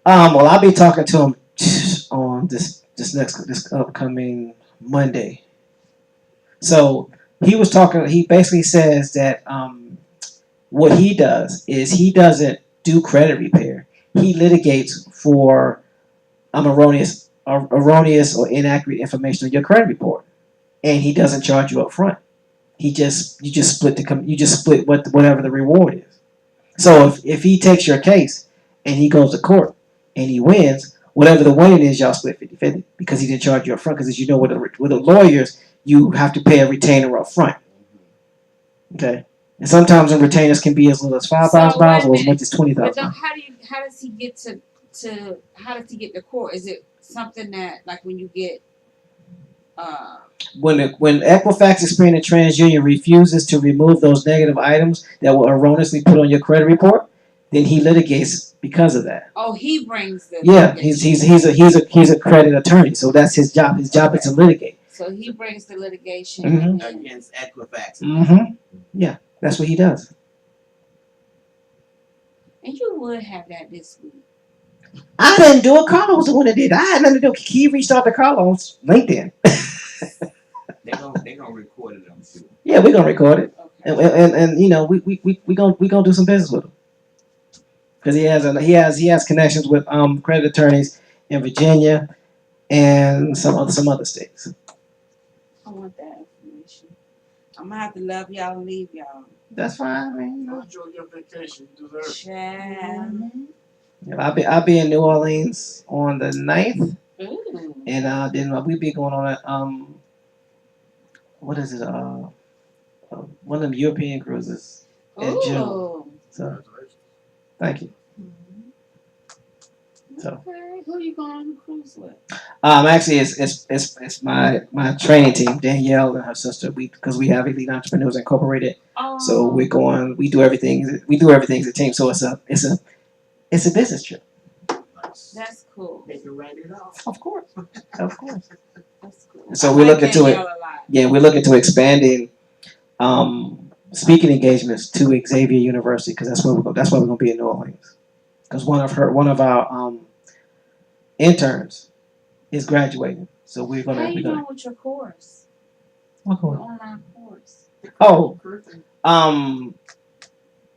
Well, I'll be talking to him on this upcoming Monday. So he was talking. He basically says that what he does is he doesn't do credit repair. He litigates for erroneous or inaccurate information on your credit report, and he doesn't charge you up front. You just split whatever the reward is. So if he takes your case and he goes to court and he wins, whatever the winning is, y'all split 50-50 because he didn't charge you up front. Because as you know, with the lawyers, you have to pay a retainer up front. Okay, and sometimes the retainers can be as little as $5,000 or as much as $20,000. How does he get to court? Is it something that like when you get When Equifax, Experian, and TransUnion refuses to remove those negative items that were erroneously put on your credit report, then he litigates because of that. he brings the Yeah, litigation. he's a credit attorney, so that's his job. His job is to litigate. So he brings the litigation Mhm. and then- Against Equifax. Yeah, that's what he does. and you would have that this week. I didn't do it. Carla was the one that did. I had nothing to do. He reached out to Carla on LinkedIn. They gonna record it, I'm sure. Yeah, we're gonna record it, Okay. and you know we gonna do some business with him because he has connections with credit attorneys in Virginia and some other states. I want that information. I'm gonna have to love y'all and leave y'all. That's fine, man. You know. Enjoy your vacation. You deserve it. Child. Yeah, I'll be in New Orleans on the 9th, Ooh. and then we be going on a what is it one of them European cruises in June. Ooh. So Congratulations. thank you. Mhm. So. Okay. Who you going on the cruise with? Actually, it's my training team, Danielle and her sister. Because we have Elite Entrepreneurs Incorporated, Oh. so we do everything as a team. So it's a business trip. Nice. That's cool. They can write it off. Of course. That's cool. So I we like look into it. Danielle a lot. Yeah, we're looking to expanding speaking engagements to Xavier University because that's where we're gonna be in New Orleans. Because one of our interns is graduating, so How you doing gonna. with your course? What Your course? online course. Oh,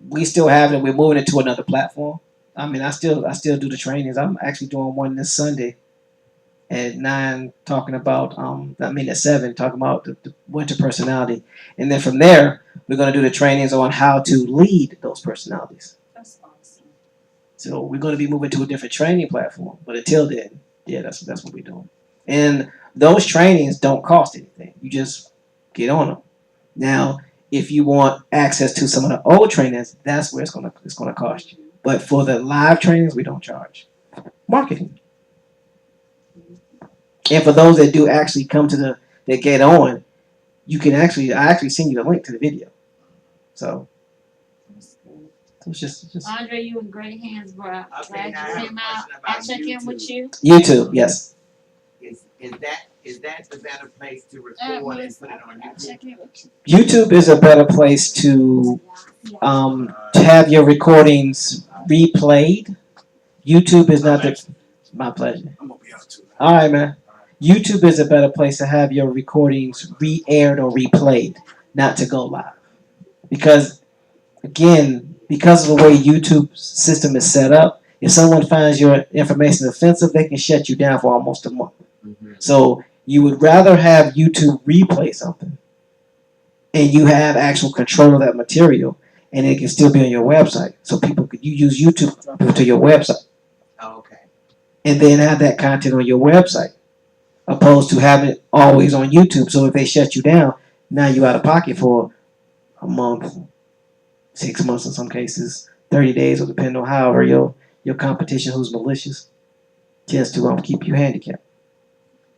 we still have it. We're moving it to another platform. I mean, I still do the trainings. I'm actually doing one this Sunday at 9, talking about at 7, talking about the winter personality, and then from there we're gonna do the trainings on how to lead those personalities. That's awesome. So we're gonna be moving to a different training platform. But until then, yeah, that's what we're doing. And those trainings don't cost anything. You just get on them. Now, if you want access to some of the old trainings, that's where it's gonna cost you. But for the live trainings, we don't charge. Marketing. And for those that do actually come to that get on, I actually send you the link to the video. So That's good. it's just Andre, you in great hands, bro. Okay, Glad now I you have a came out. question I'll about check in with YouTube. you. YouTube, yes. Is that the better place to record and put it on I'll YouTube? check in with you. YouTube is a better place to have your recordings replayed. YouTube is not the. My pleasure. I'm gonna be out too. All right, man. YouTube is a better place to have your recordings re-aired or replayed, not to go live. Because, again, because of the way YouTube's system is set up, if someone finds your information offensive, they can shut you down for almost a month. Mm-hmm. So you would rather have YouTube replay something and you have actual control of that material, and it can still be on your website. So people could you use YouTube to your website, Oh, okay. and then have that content on your website, opposed to having it always on YouTube. So if they shut you down, now you out of pocket for a month, 6 months in some cases, 30 days, or depending on however your competition who's malicious tends to keep you handicapped.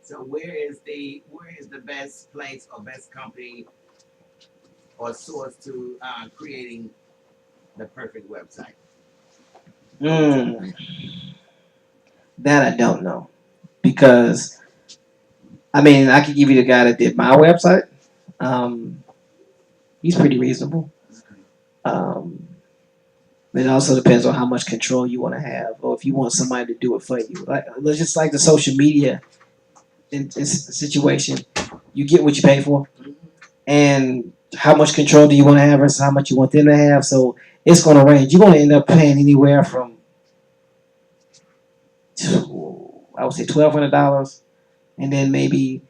So where is the best place or best company or source to creating the perfect website? That I don't know, because I mean I could give you the guy that did my website. He's pretty reasonable. It also depends on how much control you want to have, or if you want somebody to do it for you. Like just like the social media in situation, you get what you pay for, and how much control do you want to have versus how much you want them to have. So it's going to range. You're going to end up paying anywhere from, I would say, $1,200, and then maybe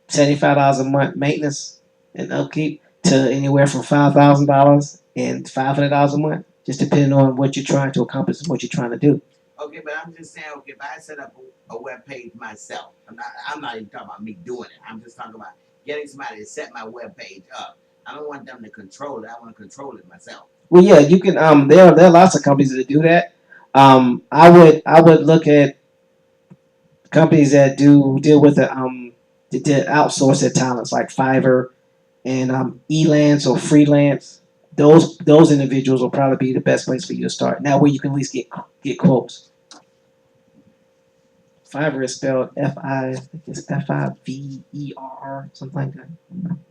$75 a month maintenance and upkeep, to anywhere from $5,000 and $500 a month, just depending on what you're trying to accomplish and what you're trying to do. Okay, but I'm just saying, okay, if I set up a web page myself, I'm not even talking about me doing it. I'm just talking about getting somebody to set my web page up. I don't want them to control it. I want to control it myself. Well, yeah, you can. There are lots of companies that do that. I would look at companies that deal with that outsource their talents, like Fiverr and Elance or Freelance. Those individuals will probably be the best place for you to start. Now, where you can at least get quotes. Fiverr is spelled Fiverr, something like that.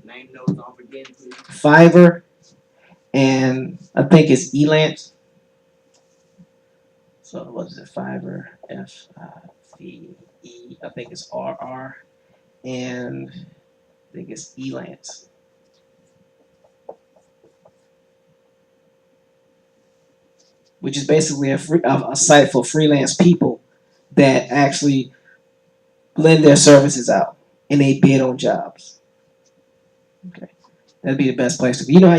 Name those off again, please. Fiverr, and I think it's Elance. So what is it? Fiverr, Five, I think it's RR, and I think it's Elance. Which is basically a site for freelance people that actually lend their services out and they bid on jobs. Okay, that'd be the best place to. You know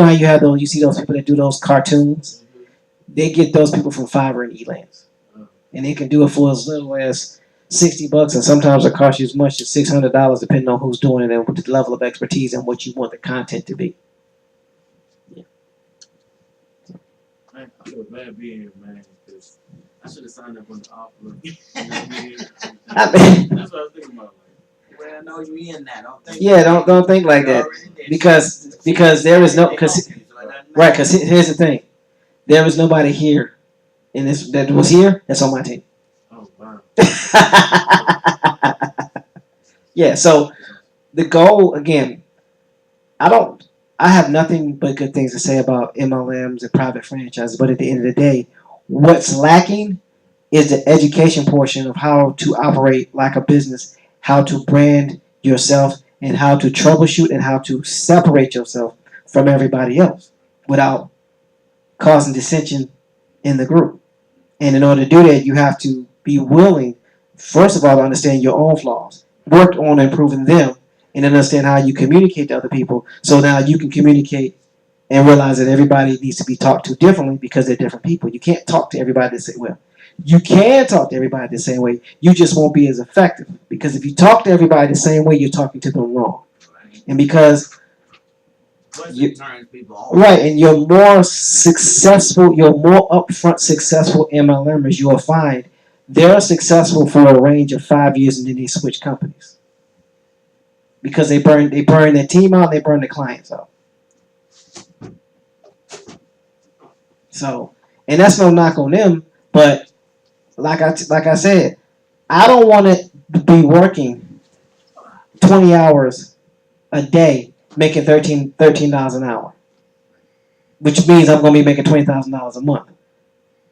how you have those. You see those people that do those cartoons. They get those people from Fiverr and Elance, and they can do it for as little as $60, and sometimes it costs you as much as $600, depending on who's doing it and what the level of expertise and what you want the content to be. Man, I feel bad being here, man, because I should have signed up on the offer. You know what I mean? That's what I was thinking about. Like, Well, I know you in that. Don't think. Yeah, don't think like that, because there is no right. Because here's the thing, there was nobody here in this that was here that's on my team. oh, wow. Yeah, so the goal again, I have nothing but good things to say about MLMs and private franchises, but at the end of the day, what's lacking is the education portion of how to operate like a business, how to brand yourself, and how to troubleshoot and how to separate yourself from everybody else without causing dissension in the group. And in order to do that, you have to be willing, first of all, to understand your own flaws, work on improving them, and understand how you communicate to other people. So now you can communicate and realize that everybody needs to be talked to differently because they're different people. You can't talk to everybody the same way. You can talk to everybody the same way. You just won't be as effective, because if you talk to everybody the same way, you're talking to them wrong. And because turns people off. right, and you're more successful, you're more upfront successful MLMers, you will find they're successful for a range of 5 years, and then they switch companies. Because they burn their team out, they burn their clients out. So, and that's no knock on them, but like I said, I don't want to be working 20 hours a day making $13 an hour, which means I'm going to be making $20,000 a month,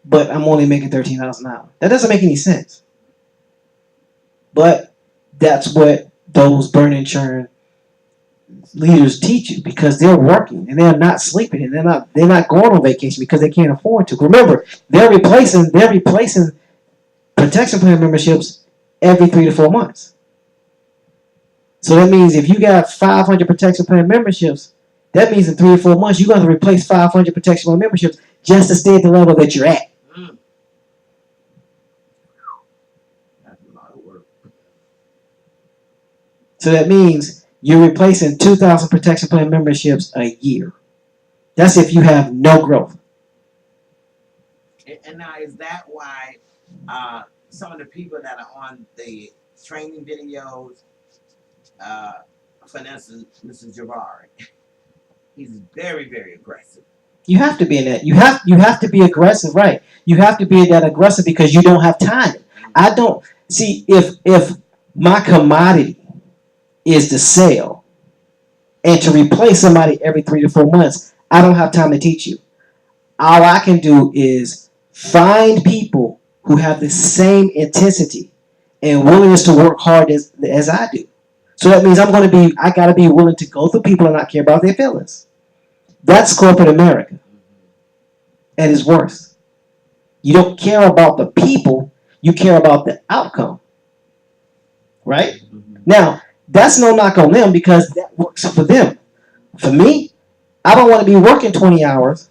but I'm only making $13 an hour. That doesn't make any sense. But that's what those burn and churn leaders teach you, because they're working and they're not sleeping and they're not going on vacation because they can't afford to. Remember, they're replacing protection plan memberships every 3 to 4 months. So that means if you got 500 protection plan memberships, that means in 3 or 4 months you're going to replace 500 protection plan memberships just to stay at the level that you're at. Mm. That's a lot of work. So that means you're replacing 2,000 protection plan memberships a year. That's if you have no growth. And now is that why some of the people that are on the training videos, for instance, Mr. Jabari, he's very, very aggressive. You have to be in that. You have to be aggressive, right? You have to be that aggressive because you don't have time. I don't see if my commodity is to sell and to replace somebody every 3 to 4 months, I don't have time to teach you. All I can do is find people who have the same intensity and willingness to work hard as I do. So that means I gotta be willing to go through people and not care about their feelings. That's corporate America at its worst. You don't care about the people, you care about the outcome. Right? Mm-hmm. Now, that's no knock on them because that works for them. For me, I don't want to be working 20 hours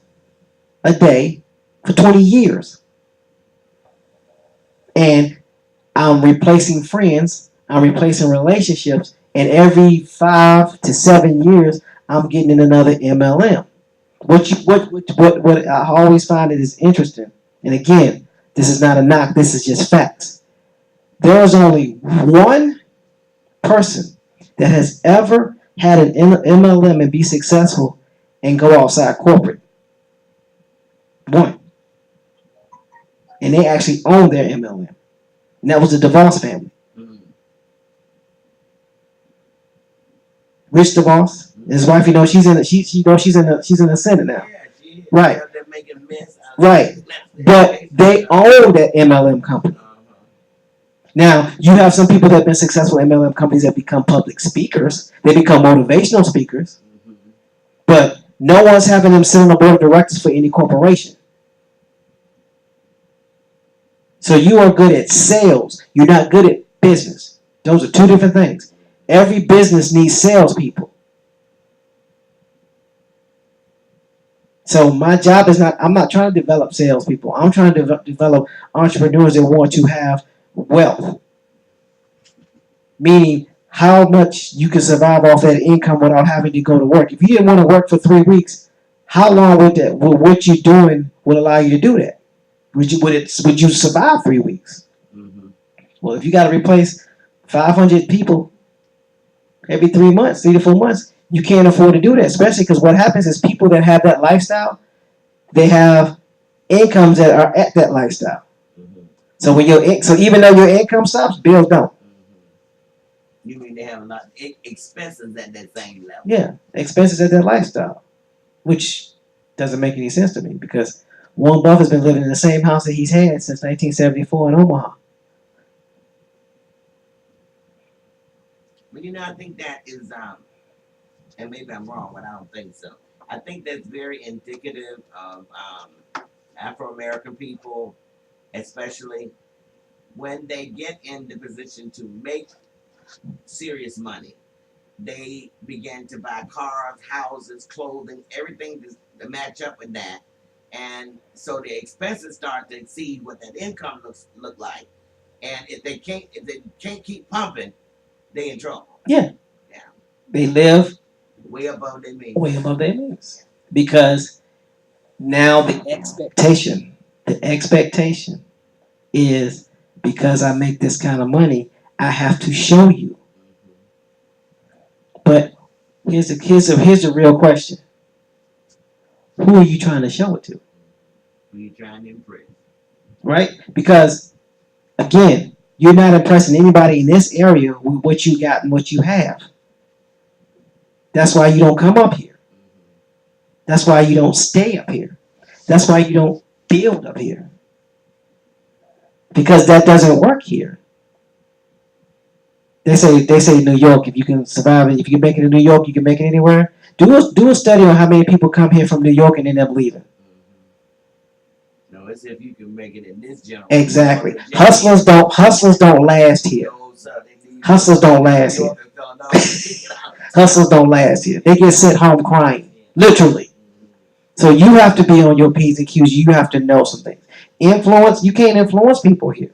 a day for 20 years. And I'm replacing friends, I'm replacing relationships, and every 5 to 7 years, I'm getting in another MLM. What I always find it is interesting, and again, this is not a knock, this is just facts. There is only one person that has ever had an MLM and be successful and go outside corporate. One. And they actually own their MLM. And that was the DeVos family. Mm-hmm. Rich DeVos, his wife, she's in the Senate now. Yeah, she is. Right. They're making mess out of Right. it. But they own that MLM company. Now, you have some people that have been successful in MLM companies that become public speakers. They become motivational speakers. Mm-hmm. But no one's having them sit on the board of directors for any corporation. So you are good at sales. You're not good at business. Those are two different things. Every business needs salespeople. So my job is I'm not trying to develop salespeople. I'm trying to develop entrepreneurs that want to have wealth. Meaning how much you can survive off that income without having to go to work. If you didn't want to work for 3 weeks, how long would what you're doing would allow you to do that? Would you survive 3 weeks? Mm-hmm. Well, if you got to replace 500 people every 3 months, 3 to 4 months, you can't afford to do that. Especially because what happens is people that have that lifestyle, they have incomes that are at that lifestyle. Mm-hmm. So even though your income stops, bills don't. You mean they have a lot of expenses at that same level? Yeah, expenses at that lifestyle, which doesn't make any sense to me because Warren Buffett's been living in the same house that he's had since 1974 in Omaha. But I think that is, and maybe I'm wrong, but I don't think so. I think that's very indicative of Afro-American people, especially when they get in the position to make serious money. They begin to buy cars, houses, clothing, everything to match up with that. And so the expenses start to exceed what that income look like. And if they can't keep pumping, they in trouble. Yeah. They live Way above their means. way above their means. Because now the expectation is because I make this kind of money, I have to show you. But here's the real question. Who are you trying to show it to? Who you trying to impress? Right? Because again, you're not impressing anybody in this area with what you got and what you have. That's why you don't come up here. That's why you don't stay up here. That's why you don't build up here. Because that doesn't work here. They say New York, if you can survive it, if you can make it in New York, you can make it anywhere. Do a study on how many people come here from New York and end up leaving. No, it's if you can make it in this general. Exactly. Hustlers don't last here. Hustlers don't last here. no. Hustles don't last here. They get sent home crying, literally. So you have to be on your P's and Q's. You have to know some things. Influence, you can't influence people here.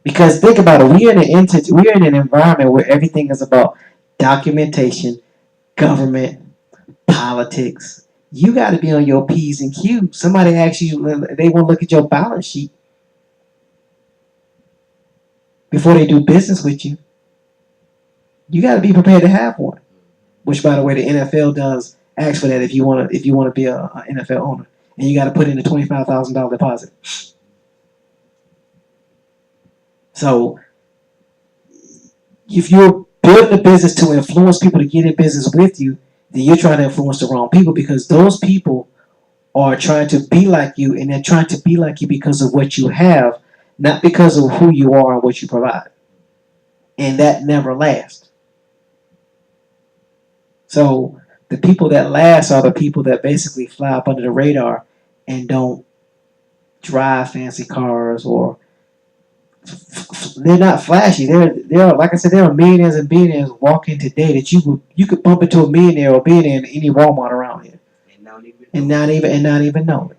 Because think about it, we're in an environment where everything is about documentation, government, politics. You got to be on your P's and Q's. Somebody asks you, they want to look at your balance sheet before they do business with you. You got to be prepared to have one. Which, by the way, the NFL does ask for that if you want to be a NFL owner, and you got to put in a $25,000 deposit. So, if you're building a business to influence people to get in business with you, then you're trying to influence the wrong people, because those people are trying to be like you, and they're trying to be like you because of what you have, not because of who you are and what you provide. And that never lasts. So the people that last are the people that basically fly up under the radar and don't drive fancy cars, or they're not flashy. They're like I said, there are millionaires and billionaires walking today that you could bump into a millionaire or billionaire in any Walmart around here, and not even know it.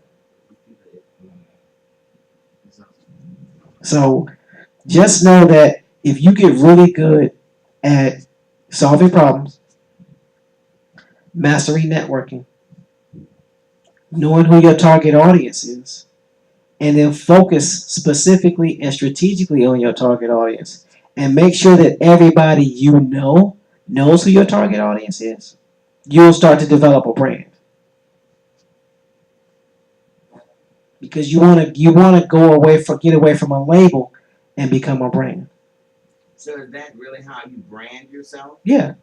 So just know that if you get really good at solving problems, mastering networking, knowing who your target audience is, and then focus specifically and strategically on your target audience, and make sure that everybody you know knows who your target audience is, you'll start to develop a brand. Because you want to get away from a label and become a brand. So is that really how you brand yourself? Yeah.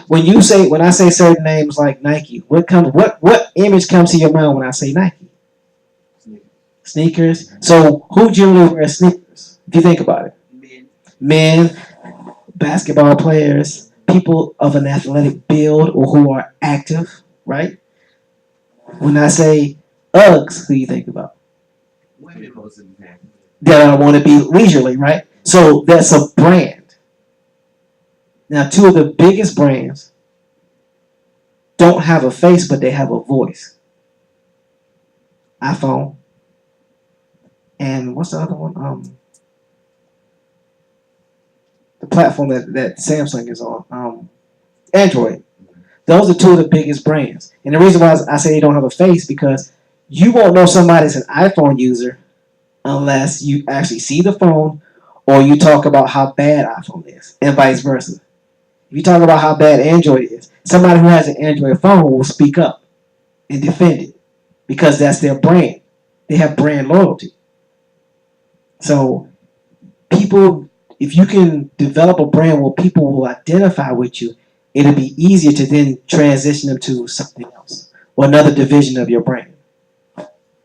When I say certain names like Nike, what image comes to your mind when I say Nike? Sneakers. So who generally wears sneakers? If you think about it, men, basketball players, people of an athletic build or who are active, right? When I say Uggs, who do you think about? Women most of the time. That want to be leisurely, right? So that's a brand. Now, two of the biggest brands don't have a face, but they have a voice. iPhone. And what's the other one? The platform that Samsung is on. Android. Those are two of the biggest brands. And the reason why I say they don't have a face, because you won't know somebody's an iPhone user unless you actually see the phone or you talk about how bad iPhone is, and vice versa. If you talk about how bad Android is, somebody who has an Android phone will speak up and defend it, because that's their brand. They have brand loyalty. So people, if you can develop a brand where people will identify with you, it'll be easier to then transition them to something else or another division of your brand.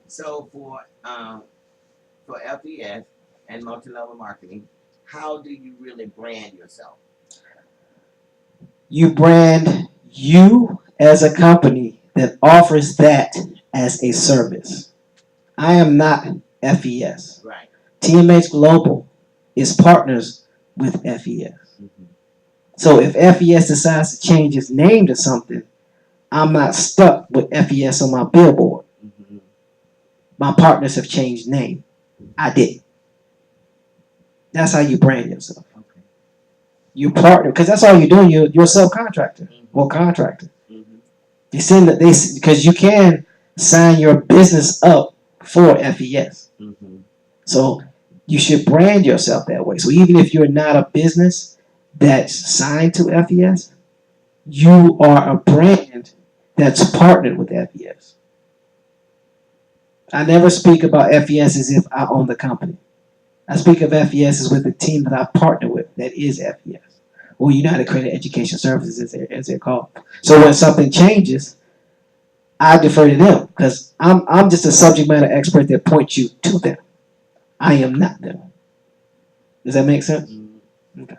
So for FES and multi-level marketing, how do you really brand yourself? You brand you as a company that offers that as a service. I am not FES. Right. TMH Global is partners with FES. Mm-hmm. So if FES decides to change its name to something, I'm not stuck with FES on my billboard. Mm-hmm. My partners have changed name. I did. That's how you brand yourself. Okay. You partner, because that's all you're doing. You're a subcontractor or contractor. Mm-hmm. You send that because you can sign your business up for FES. Mm-hmm. So you should brand yourself that way. So even if you're not a business that's signed to FES, you are a brand that's partnered with FES. I never speak about FES as if I own the company. I speak of FES as with the team that I partner with that is FES, or United Credit Education Services as they're called. So when something changes, I defer to them, because I'm just a subject matter expert that points you to them. I am not them. Does that make sense? Okay.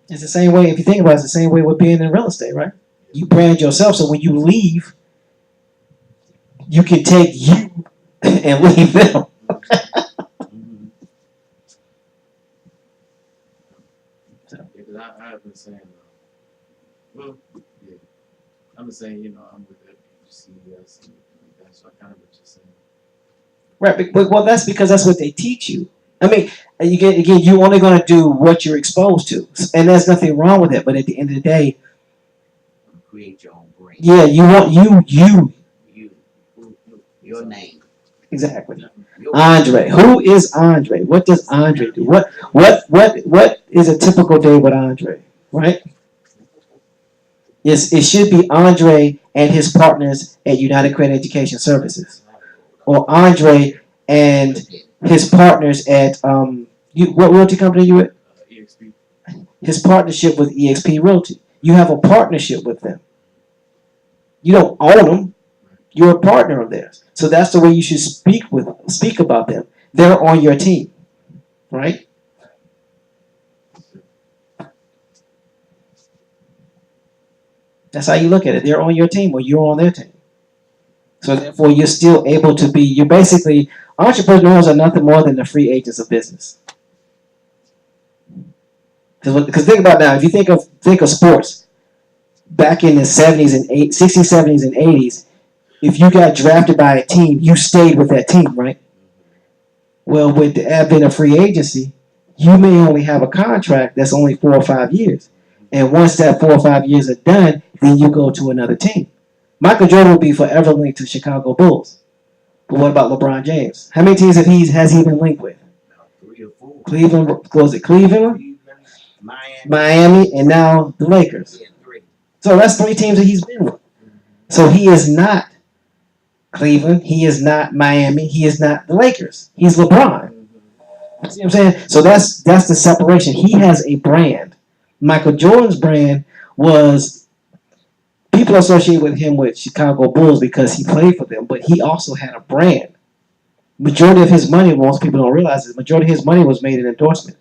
It's the same way, if you think about it, it's the same way with being in real estate, right? You brand yourself, so when you leave, you can take you and leave them. Mm-hmm. been saying, yeah, I've been saying, I'm with CES and everything like that, so I kind of been just saying. Right, but well, that's because that's what they teach you. I mean, again, you're only going to do what you're exposed to, and there's nothing wrong with it. But at the end of the day, Create your own brand. yeah, you want you You, your name. exactly. Your Andre, who is Andre? What does Andre do? What is a typical day with Andre? Right? Yes, it should be Andre and his partners at United Credit Education Services, or Andre and his partners at what realty company you with? EXP. His partnership with EXP Realty. You have a partnership with them. You don't own them. You're a partner of theirs. So that's the way you should speak about them. They're on your team, right? That's how you look at it. They're on your team or you're on their team. So therefore, you're still able to be. You're basically entrepreneurs are nothing more than the free agents of business. Because think about now, if you think of sports back in the 70s and 60s, 70s, and 80s, if you got drafted by a team, you stayed with that team, right? Well, with the advent of free agency, you may only have a contract that's only 4 or 5 years. And once that 4 or 5 years are done, then you go to another team. Michael Jordan will be forever linked to Chicago Bulls. But what about LeBron James? How many teams has he been linked with? 3 or 4. Cleveland, was it Cleveland, Miami, and now the Lakers. Yeah, 3. So that's 3 teams that he's been with. So he is not Cleveland. He is not Miami. He is not the Lakers. He's LeBron. You see what I'm saying? So that's the separation. He has a brand. Michael Jordan's brand was people associate with him with Chicago Bulls because he played for them, but he also had a brand. Majority of his money, most people don't realize it, majority of his money was made in endorsement.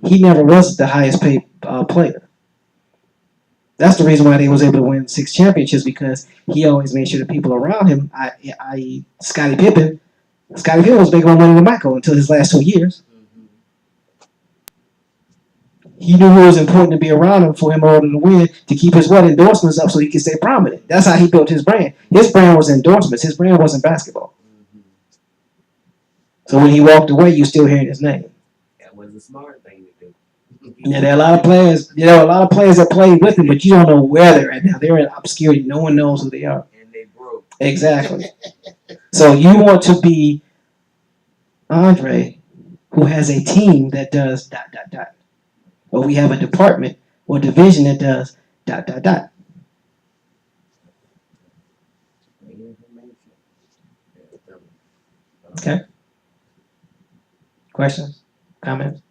He never was the highest paid player. That's the reason why they was able to win 6 championships, because he always made sure the people around him, i.e. Scottie Pippen was making more money than Michael until his last 2 years. He knew it was important to be around him for him in order to win, to keep his endorsements up so he could stay prominent. That's how he built his brand. His brand was endorsements. His brand wasn't basketball. So when he walked away, you still hearing his name. That was a smart thing to do. Yeah, there are a lot of players. A lot of players that played with him, but you don't know where they're at now. They're in obscurity. No one knows who they are. And they broke. Exactly. So you want to be Andre, who has a team that does ... Or we have a department or division that does ... Okay. Questions? Comments?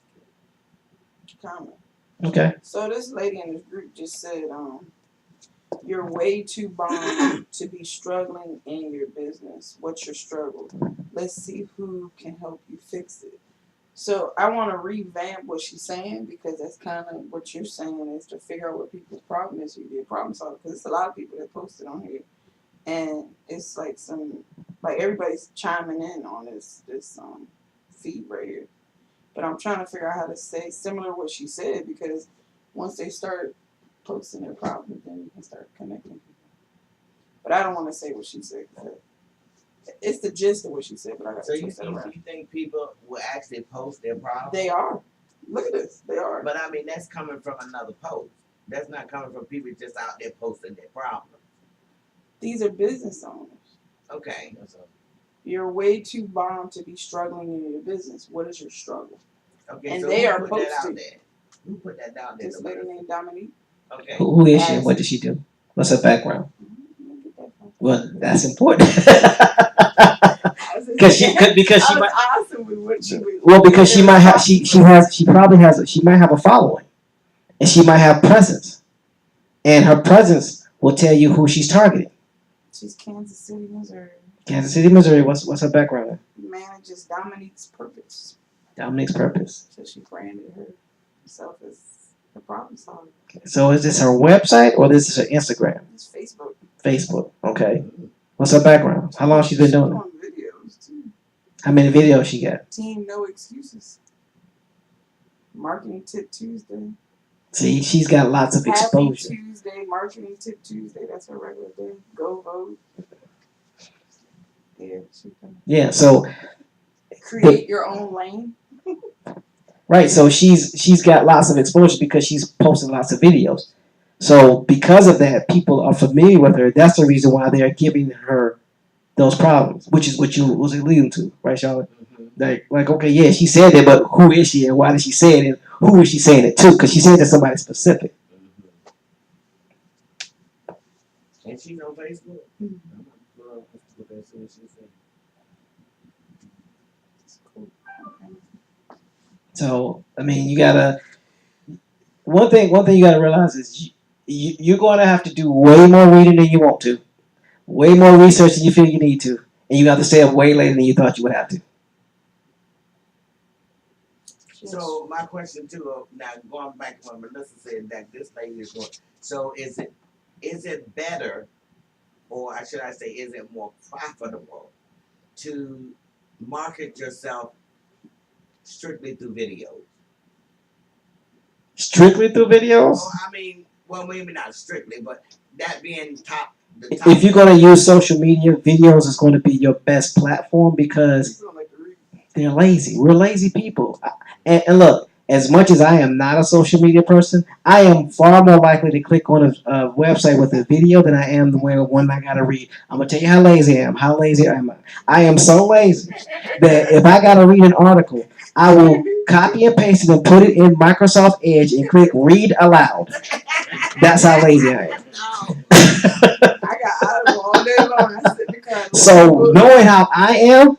Comment. Okay. So this lady in this group just said, you're way too bomb to be struggling in your business. What's your struggle? Let's see who can help you fix it. So I want to revamp what she's saying, because that's kind of what you're saying, is to figure out what people's problem is. You be a problem solver, because it's a lot of people that posted on here, and it's like everybody's chiming in on this feed right here. But I'm trying to figure out how to say similar to what she said, because once they start posting their problems, then you can start connecting people. But I don't want to say what she said. It's the gist of what she said, but I got So to you twist it around. think people will actually post their problems? They are. Look at this. They are. But I mean, that's coming from another post. That's not coming from people just out there posting their problems. These are business owners. Okay. You're way too bomb to be struggling in your business. What is your struggle? Okay. And so they who are put that out posting. there? Who put that down there? This lady named Dominique. Okay. Who is she and what does she do? What's her background? Well, that's important. Because she might. Awesome with what she was. Well, because she might have she might have a following, and she might have presence, and her presence will tell you who she's targeting. She's Kansas City, Missouri. Kansas City, Missouri. What's her background? Manages Dominique's Purpose. Dominique's Purpose. So she branded herself as a problem solver. So is this her website or this is her Instagram? It's Facebook. Facebook. Okay. What's her background? How long she's been doing it? On videos too. How many videos she got? Team No Excuses. Marketing Tip Tuesday. See, she's got lots of Happy exposure. Tuesday, Marketing Tip Tuesday. That's her regular day. Go vote. Yeah, she can Yeah, so create your own lane. right, so she's got lots of exposure because she's posting lots of videos. So because of that, people are familiar with her. That's the reason why they're giving her those problems, which is what you was alluding to, right, Charlotte? Like, okay, yeah, she said that, but who is she and why did she say it and who is she saying it to? Because she said it to somebody specific. And she's on Facebook. I'm gonna pull up Facebook and see what she said. So I mean, you gotta one thing you gotta realize is you're going to have to do way more reading than you want to, way more research than you feel you need to, and you have to stay up way later than you thought you would have to. So my question too, now going back to what Melissa said that this lady is going. So is it better, or should I say, is it more profitable to market yourself strictly through videos? Strictly through videos? Well, I mean, well, maybe not strictly, but that being the top. If you're going to use social media, videos is going to be your best platform because People don't like to read. they're lazy. We're lazy people. And look, as much as I am not a social media person, I am far more likely to click on a website with a video than I am the one I gotta read. I'm gonna tell you how lazy I am. How lazy I am. I am so lazy that if I gotta read an article, I will copy and paste it and put it in Microsoft Edge and click read aloud. That's how lazy I am. I got Audible all day long. I sit in the car. So knowing how I am,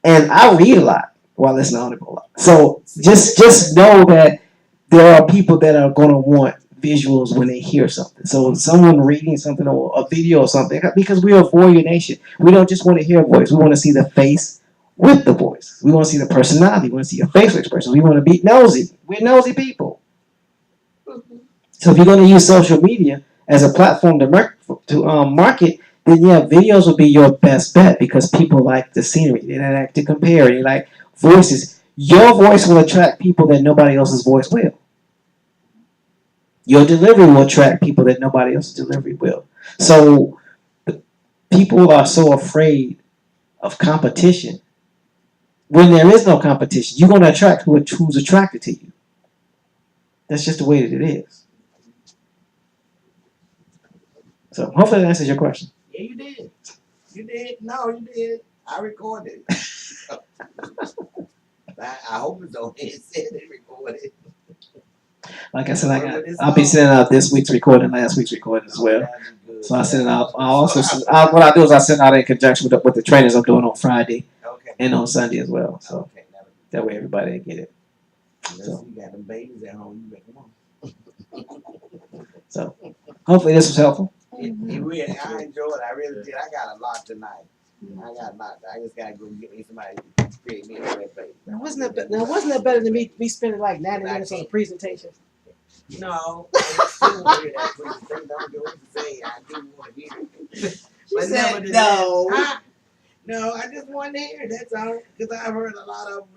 and I read a lot while listening to Audible a lot. So just know that there are people that are going to want visuals when they hear something. So someone reading something or a video or something, because we're a voyeur nation. We don't just want to hear a voice. We want to see the face with the voice. We want to see the personality. We want to see your facial expression. We want to be nosy. We're nosy people. So if you're going to use social media as a platform to market, then yeah, videos will be your best bet because people like the scenery. They like to compare. They like voices. Your voice will attract people that nobody else's voice will. Your delivery will attract people that nobody else's delivery will. So people are so afraid of competition. When there is no competition, you're going to attract who's attracted to you. That's just the way that it is. So hopefully that answers your question. Yeah, you did. You did. No, you did. I recorded. I hope it's okay. It said it recorded. Like I said, I'll be sending out this week's recording, last week's recording as well. So I send out. What I do is I send out in conjunction with the trainings I'm doing on Friday and on Sunday as well. So that way everybody can get it. So you got them babies at home. You better come on. So hopefully this was helpful. It really, I enjoyed it. I really did. I got a lot tonight. I got a lot. I just gotta go get me somebody to create me a webpage. Wasn't that better than me spending like 90 minutes on a presentation? No, I still want to hear that presentation. Don't do what you say. I do want to hear it. But nevertheless, no, I just wanted to hear it. That's all. Because I've heard a lot of,